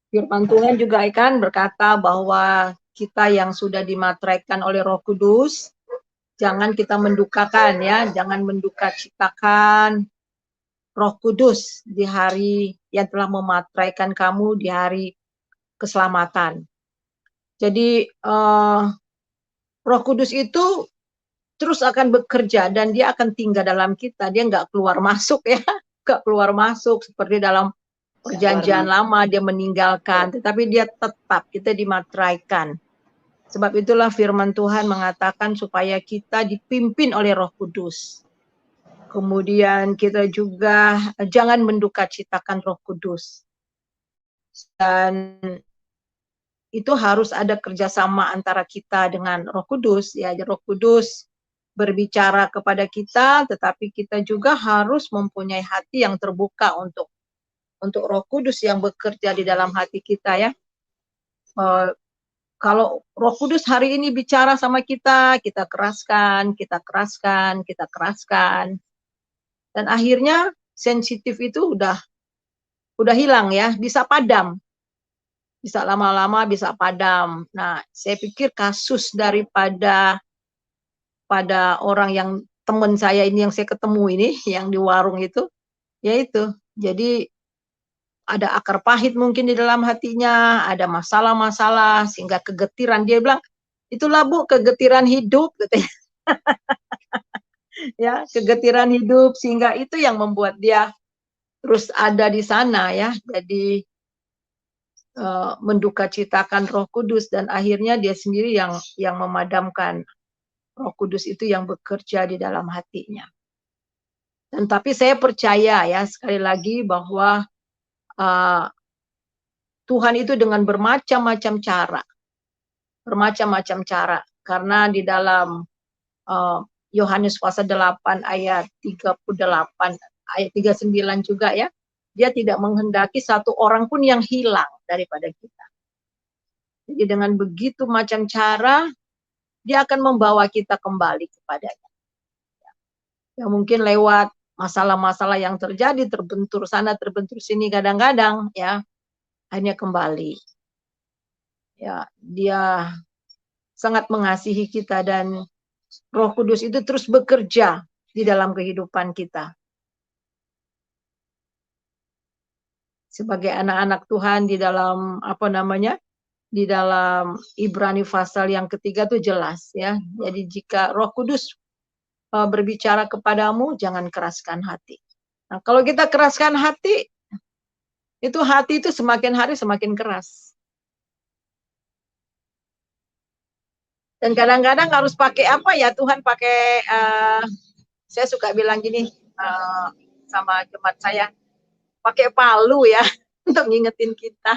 firman Tuhan juga kan berkata bahwa kita yang sudah dimateraikan oleh Roh Kudus, jangan kita mendukakan ya, jangan mendukacitakan Roh Kudus di hari yang telah memateraikan kamu di hari keselamatan. Jadi Roh Kudus itu terus akan bekerja dan dia akan tinggal dalam kita, dia nggak keluar masuk ya, nggak keluar masuk seperti dalam perjanjian lama dia meninggalkan, tetapi dia tetap, kita dimateraikan. Sebab itulah firman Tuhan mengatakan supaya kita dipimpin oleh Roh Kudus. Kemudian kita juga jangan mendukacitakan Roh Kudus. Dan itu harus ada kerjasama antara kita dengan Roh Kudus. Ya, Roh Kudus berbicara kepada kita, tetapi kita juga harus mempunyai hati yang terbuka untuk Roh Kudus yang bekerja di dalam hati kita ya. Kalau Roh Kudus hari ini bicara sama kita, kita keraskan, kita keraskan, kita keraskan. Dan akhirnya sensitif itu udah hilang ya, bisa padam. Bisa lama-lama bisa padam. Nah, saya pikir kasus daripada orang yang teman saya ini yang saya ketemu ini, yang di warung itu, yaitu jadi ada akar pahit mungkin di dalam hatinya, ada masalah-masalah sehingga kegetiran. Dia bilang, itulah Bu kegetiran hidup gitu ya, kegetiran hidup sehingga itu yang membuat dia terus ada di sana ya. Jadi mendukacitakan Roh Kudus dan akhirnya dia sendiri yang memadamkan Roh Kudus itu yang bekerja di dalam hatinya. Dan tapi saya percaya ya sekali lagi bahwa Tuhan itu dengan bermacam-macam cara, karena di dalam Yohanes pasal 8 ayat 38 ayat 39 juga ya, dia tidak menghendaki satu orang pun yang hilang daripada kita. Jadi dengan begitu macam cara dia akan membawa kita kembali kepadanya. Ya mungkin lewat masalah-masalah yang terjadi, terbentur sana terbentur sini kadang-kadang ya, hanya kembali. Ya, dia sangat mengasihi kita dan Roh Kudus itu terus bekerja di dalam kehidupan kita. Sebagai anak-anak Tuhan di dalam di dalam Ibrani pasal yang ketiga itu jelas ya. Jadi jika Roh Kudus berbicara kepadamu, jangan keraskan hati. Nah, kalau kita keraskan hati itu semakin hari semakin keras. Dan kadang-kadang harus pakai apa ya, Tuhan pakai, saya suka bilang gini sama jemaat saya, pakai palu ya untuk ngingetin kita.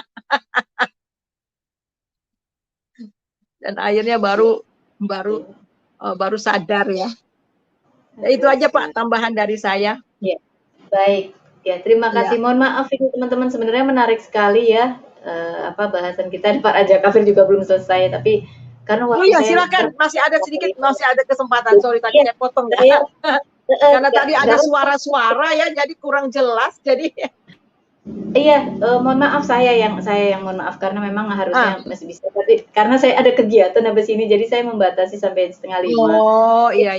Dan akhirnya baru sadar ya. Nah, itu aja Pak tambahan dari saya. Ya, baik. Ya, terima kasih. Mohon maaf ini teman-teman, sebenarnya menarik sekali ya bahasan kita. Pak Raja Kafir juga belum selesai, tapi karena waktu saya silakan, masih ada kesempatan. Sorry tadi saya potong ya. Karena tadi ada suara-suara ya, jadi kurang jelas. Jadi iya, mohon maaf saya yang mohon maaf karena memang harusnya masih bisa, tapi karena saya ada kegiatan habis ini, jadi saya membatasi sampai 4:30. Oh iya.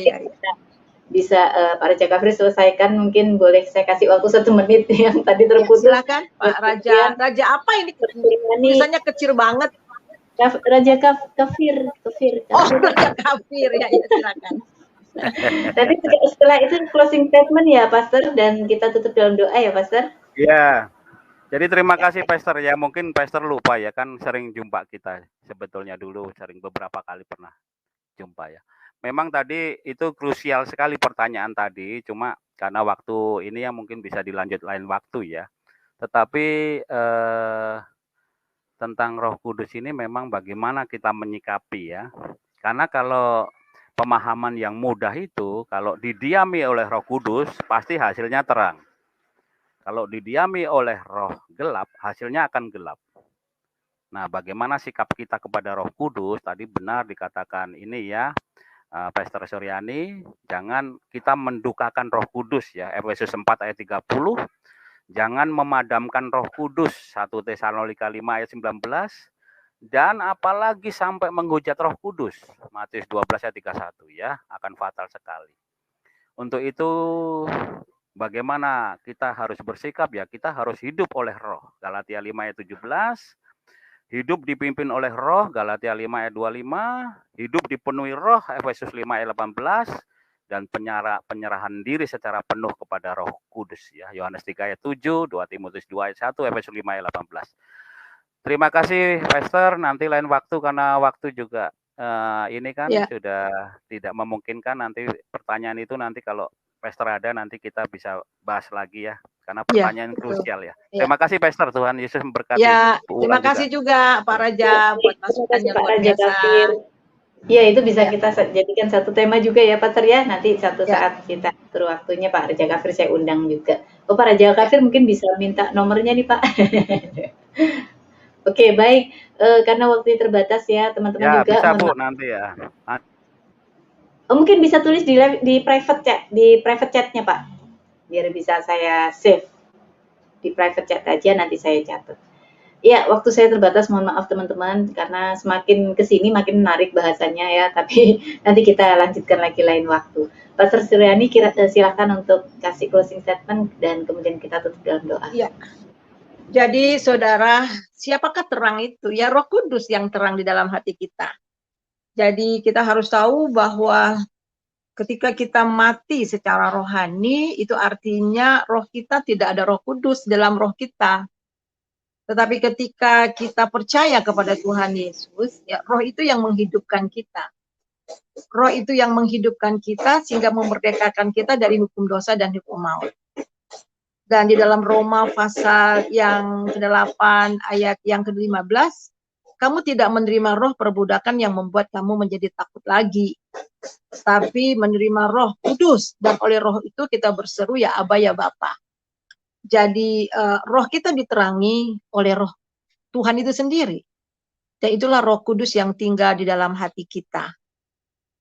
Bisa Pak Raja Kafri selesaikan, mungkin boleh saya kasih waktu 1 menit yang tadi terputus. Ya, silakan Pak Raja. Raja apa ini? Tulisannya kecil banget. Raja Kafir. Oh, Raja Kafir ya, silakan. Nanti setelah itu closing statement ya Pastor, dan kita tutup dalam doa ya Pastor. Ya, jadi terima kasih Pastor ya. Mungkin Pastor lupa ya, kan sering jumpa kita sebetulnya dulu, sering beberapa kali pernah jumpa ya. Memang tadi itu krusial sekali pertanyaan tadi, cuma karena waktu ini yang mungkin bisa dilanjut lain waktu ya. Tetapi tentang Roh Kudus ini memang bagaimana kita menyikapi ya. Karena kalau pemahaman yang mudah itu, kalau didiami oleh Roh Kudus, pasti hasilnya terang. Kalau didiami oleh roh gelap, hasilnya akan gelap. Nah, bagaimana sikap kita kepada Roh Kudus? Tadi benar dikatakan ini ya, Pastor Suryani, jangan kita mendukakan Roh Kudus ya. Efesus 4 ayat 30, jangan memadamkan Roh Kudus. 1 Tesalonika 5 ayat 19, dan apalagi sampai menghujat Roh Kudus. Matius 12 ayat 31 ya, akan fatal sekali. Untuk itu bagaimana kita harus bersikap ya, kita harus hidup oleh roh. Galatia 5 ayat 17, hidup dipimpin oleh roh, Galatia 5 ayat 25, hidup dipenuhi roh, Efesus 5 ayat 18, dan penyerahan diri secara penuh kepada Roh Kudus ya, Yohanes 3 ayat 7, 2 Timotius 2 ayat 1, Efesus 5 ayat 18. Terima kasih Pastor, nanti lain waktu karena waktu juga ini kan sudah tidak memungkinkan, nanti pertanyaan itu nanti kalau Pastor ada nanti kita bisa bahas lagi ya, karena pertanyaan krusial ya. Terima kasih Pastor, Tuhan Yesus memberkati. Ya, terima kasih juga Pak Raja buat masukannya luar biasa. Ya, itu bisa kita jadikan satu tema juga ya Pastor ya, nanti satu saat kita atur waktunya Pak Raja Kafir saya undang juga. Oh Pak Raja Kafir mungkin bisa minta nomornya nih Pak. Oke, baik. Karena waktunya terbatas ya, teman-teman ya, juga. Bisa Bu, nanti ya. Mungkin bisa tulis di private chat, di private chatnya Pak, biar bisa saya save di private chat aja, nanti saya catat. Ya, waktu saya terbatas, mohon maaf teman-teman, karena semakin kesini makin menarik bahasanya ya, tapi nanti kita lanjutkan lagi lain waktu. Pastor Suryani, silakan untuk kasih closing statement dan kemudian kita tutup dalam doa. Ya. Jadi saudara, siapakah terang itu? Ya Roh Kudus yang terang di dalam hati kita. Jadi kita harus tahu bahwa ketika kita mati secara rohani, itu artinya roh kita tidak ada Roh Kudus dalam roh kita. Tetapi ketika kita percaya kepada Tuhan Yesus, ya roh itu yang menghidupkan kita. Roh itu yang menghidupkan kita sehingga memerdekakan kita dari hukum dosa dan hukum maut. Dan di dalam Roma pasal yang ke-8 ayat yang ke-15, kamu tidak menerima roh perbudakan yang membuat kamu menjadi takut lagi, tapi menerima Roh Kudus, dan oleh roh itu kita berseru ya Aba ya Bapa. Jadi roh kita diterangi oleh roh Tuhan itu sendiri, dan itulah Roh Kudus yang tinggal di dalam hati kita,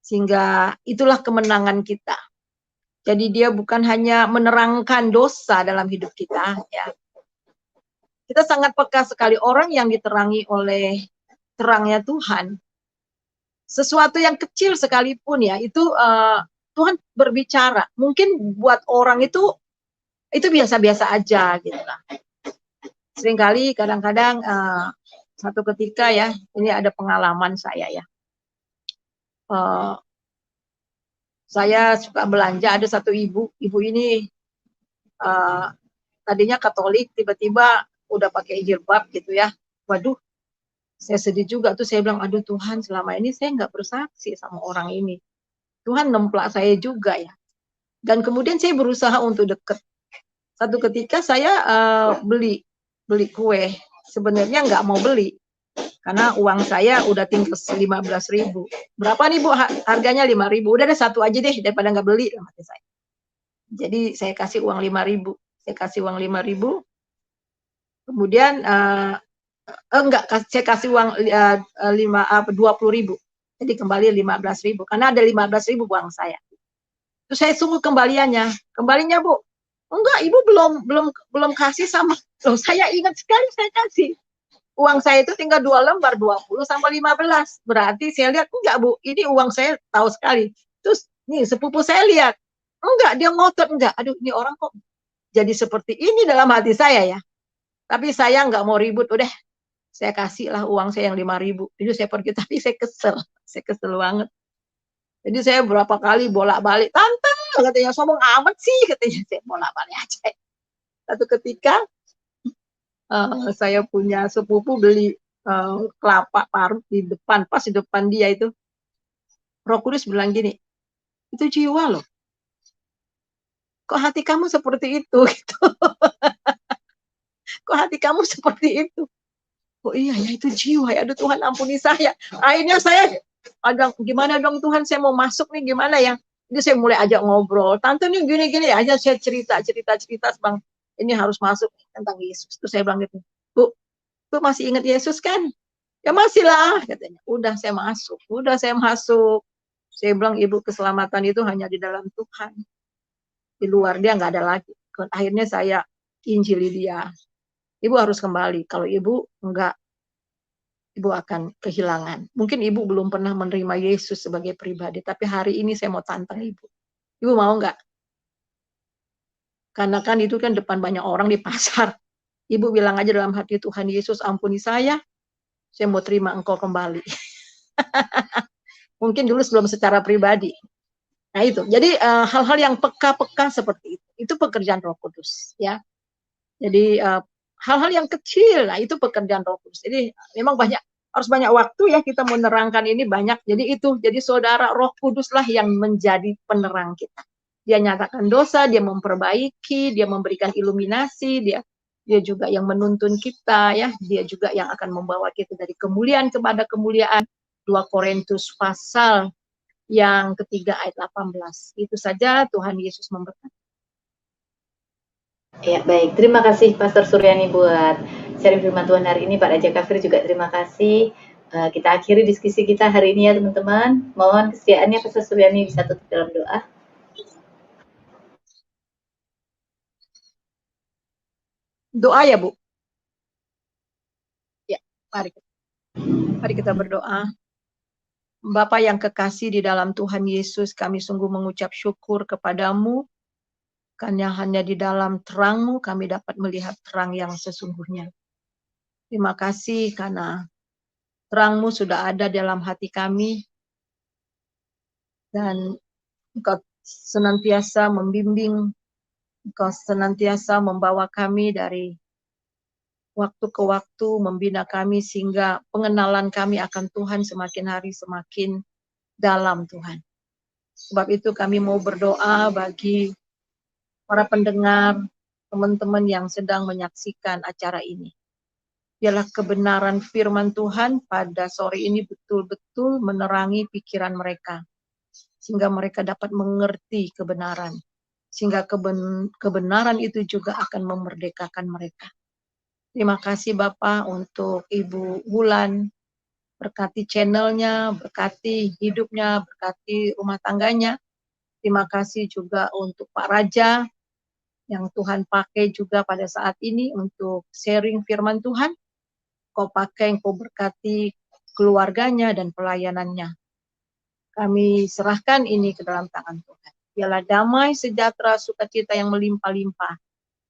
sehingga itulah kemenangan kita. Jadi dia bukan hanya menerangkan dosa dalam hidup kita, ya. Kita sangat peka sekali orang yang diterangi oleh terangnya Tuhan. Sesuatu yang kecil sekalipun ya, itu Tuhan berbicara. Mungkin buat orang itu biasa-biasa aja gitu lah. Seringkali kadang-kadang satu ketika ya, ini ada pengalaman saya ya. Saya suka belanja, ada satu ibu ini tadinya Katolik, tiba-tiba udah pakai jilbab gitu ya. Waduh, saya sedih juga tuh, saya bilang, aduh Tuhan, selama ini saya nggak bersaksi sama orang ini. Tuhan nemplak saya juga ya. Dan kemudian saya berusaha untuk deket. Satu ketika saya beli kue, sebenarnya nggak mau beli. Karena uang saya udah tinggal 15.000. Berapa nih Bu? Harganya 5.000. Udah ada satu aja deh daripada nggak beli. Saya. Jadi saya kasih uang 5.000. Saya kasih uang 5.000. Kemudian saya kasih uang 20.000. Jadi kembali 15.000. Karena ada 15.000 uang saya. Terus saya sungguh kembaliannya. Kembalinya Bu? Enggak, Ibu belum kasih sama. Loh, saya ingat sekali saya kasih. Uang saya itu tinggal 2 lembar, 20 sampai 15. Berarti saya lihat, enggak Bu, ini uang saya tahu sekali. Terus nih sepupu saya lihat, enggak, dia ngotot, enggak. Aduh, ini orang kok jadi seperti ini dalam hati saya ya. Tapi saya enggak mau ribut, udah saya kasihlah uang saya yang 5.000. Jadi saya pergi, tapi saya kesel banget. Jadi saya berapa kali bolak-balik, tante katanya, sombong amat sih katanya, saya bolak-balik aja. Satu ketika saya punya sepupu beli kelapa parut di depan, pas di depan dia itu, Roh Kudus bilang gini, itu jiwa loh. Kok hati kamu seperti itu? Gitu. Kok hati kamu seperti itu? oh iya ya itu jiwa ya, aduh Tuhan ampuni saya. Akhirnya saya, gimana dong Tuhan, saya mau masuk nih gimana ya. Jadi saya mulai ajak ngobrol, tante nih gini-gini aja, saya cerita Bang, ini harus masuk tentang Yesus. Terus saya bilang gitu, Bu masih ingat Yesus kan? Ya masih lah katanya. Udah saya masuk. Saya bilang Ibu, keselamatan itu hanya di dalam Tuhan. Di luar dia nggak ada lagi. Akhirnya saya injili dia. Ibu harus kembali. Kalau Ibu enggak, Ibu akan kehilangan. Mungkin Ibu belum pernah menerima Yesus sebagai pribadi, tapi hari ini saya mau tantang Ibu. Ibu mau nggak? Karena kan itu kan depan banyak orang di pasar. Ibu bilang aja dalam hati, Tuhan Yesus ampuni saya mau terima Engkau kembali. Mungkin dulu sebelum secara pribadi. Nah itu, jadi hal-hal yang peka-peka seperti itu pekerjaan Roh Kudus, ya. Jadi hal-hal yang kecil, nah itu pekerjaan Roh Kudus. Jadi memang harus banyak waktu ya kita menerangkan ini banyak. Jadi saudara, Roh Kuduslah yang menjadi penerang kita. Dia nyatakan dosa, dia memperbaiki, dia memberikan iluminasi, dia juga yang menuntun kita, ya. Dia juga yang akan membawa kita dari kemuliaan kepada kemuliaan. 2 Korintus pasal yang ketiga ayat 18. Itu saja, Tuhan Yesus memberkati. Ya, baik. Terima kasih Pastor Suryani buat sharing firman Tuhan hari ini. Pak Raja Kafir juga terima kasih. Kita akhiri diskusi kita hari ini ya teman-teman. Mohon kesediaannya Pastor Suryani bisa tutup dalam doa. Doa ya Bu? Ya, mari kita berdoa. Bapa yang kekasih di dalam Tuhan Yesus, kami sungguh mengucap syukur kepadamu, karena hanya di dalam terang-Mu kami dapat melihat terang yang sesungguhnya. Terima kasih karena terang-Mu sudah ada dalam hati kami, dan Engkau senantiasa membimbing, Engkau senantiasa membawa kami dari waktu ke waktu, membina kami sehingga pengenalan kami akan Tuhan semakin hari semakin dalam Tuhan. Sebab itu kami mau berdoa bagi para pendengar, teman-teman yang sedang menyaksikan acara ini. Biarlah kebenaran firman Tuhan pada sore ini betul-betul menerangi pikiran mereka, sehingga mereka dapat mengerti kebenaran. Sehingga kebenaran itu juga akan memerdekakan mereka. Terima kasih Bapak untuk Ibu Wulan, berkati channelnya, berkati hidupnya, berkati rumah tangganya. Terima kasih juga untuk Pak Raja, yang Tuhan pakai juga pada saat ini untuk sharing firman Tuhan. Kau pakai, Kau berkati keluarganya dan pelayanannya. Kami serahkan ini ke dalam tangan Tuhan. Biarlah damai, sejahtera, sukacita yang melimpah-limpah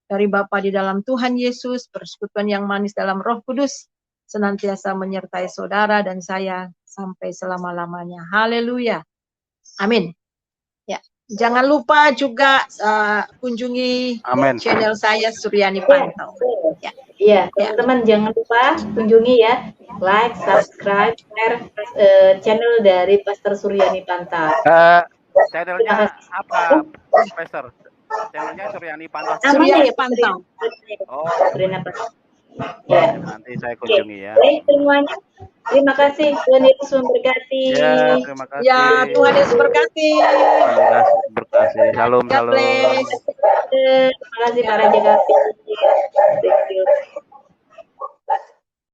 dari Bapa di dalam Tuhan Yesus, persekutuan yang manis dalam Roh Kudus, senantiasa menyertai saudara dan saya sampai selama-lamanya. Haleluya. Amin. Ya, jangan lupa juga kunjungi channel saya Suryani Pantau. Iya, teman-teman jangan lupa kunjungi ya, like, subscribe, share channel dari Pastor Suryani Pantau. Channelnya apa, Pastor? Channelnya Suryani Pantau. Suryani Pantau. Oh, Suryani Pantau. Ya. Nanti saya kunjungi ya. Baik semuanya. Terima kasih, Tuhan Yesus memberkati. Ya, terima kasih. Ya, Tuhan Yesus berkati. Berkasih. Shalom, shalom. Terima kasih Pak Raja Kafir. Thank you.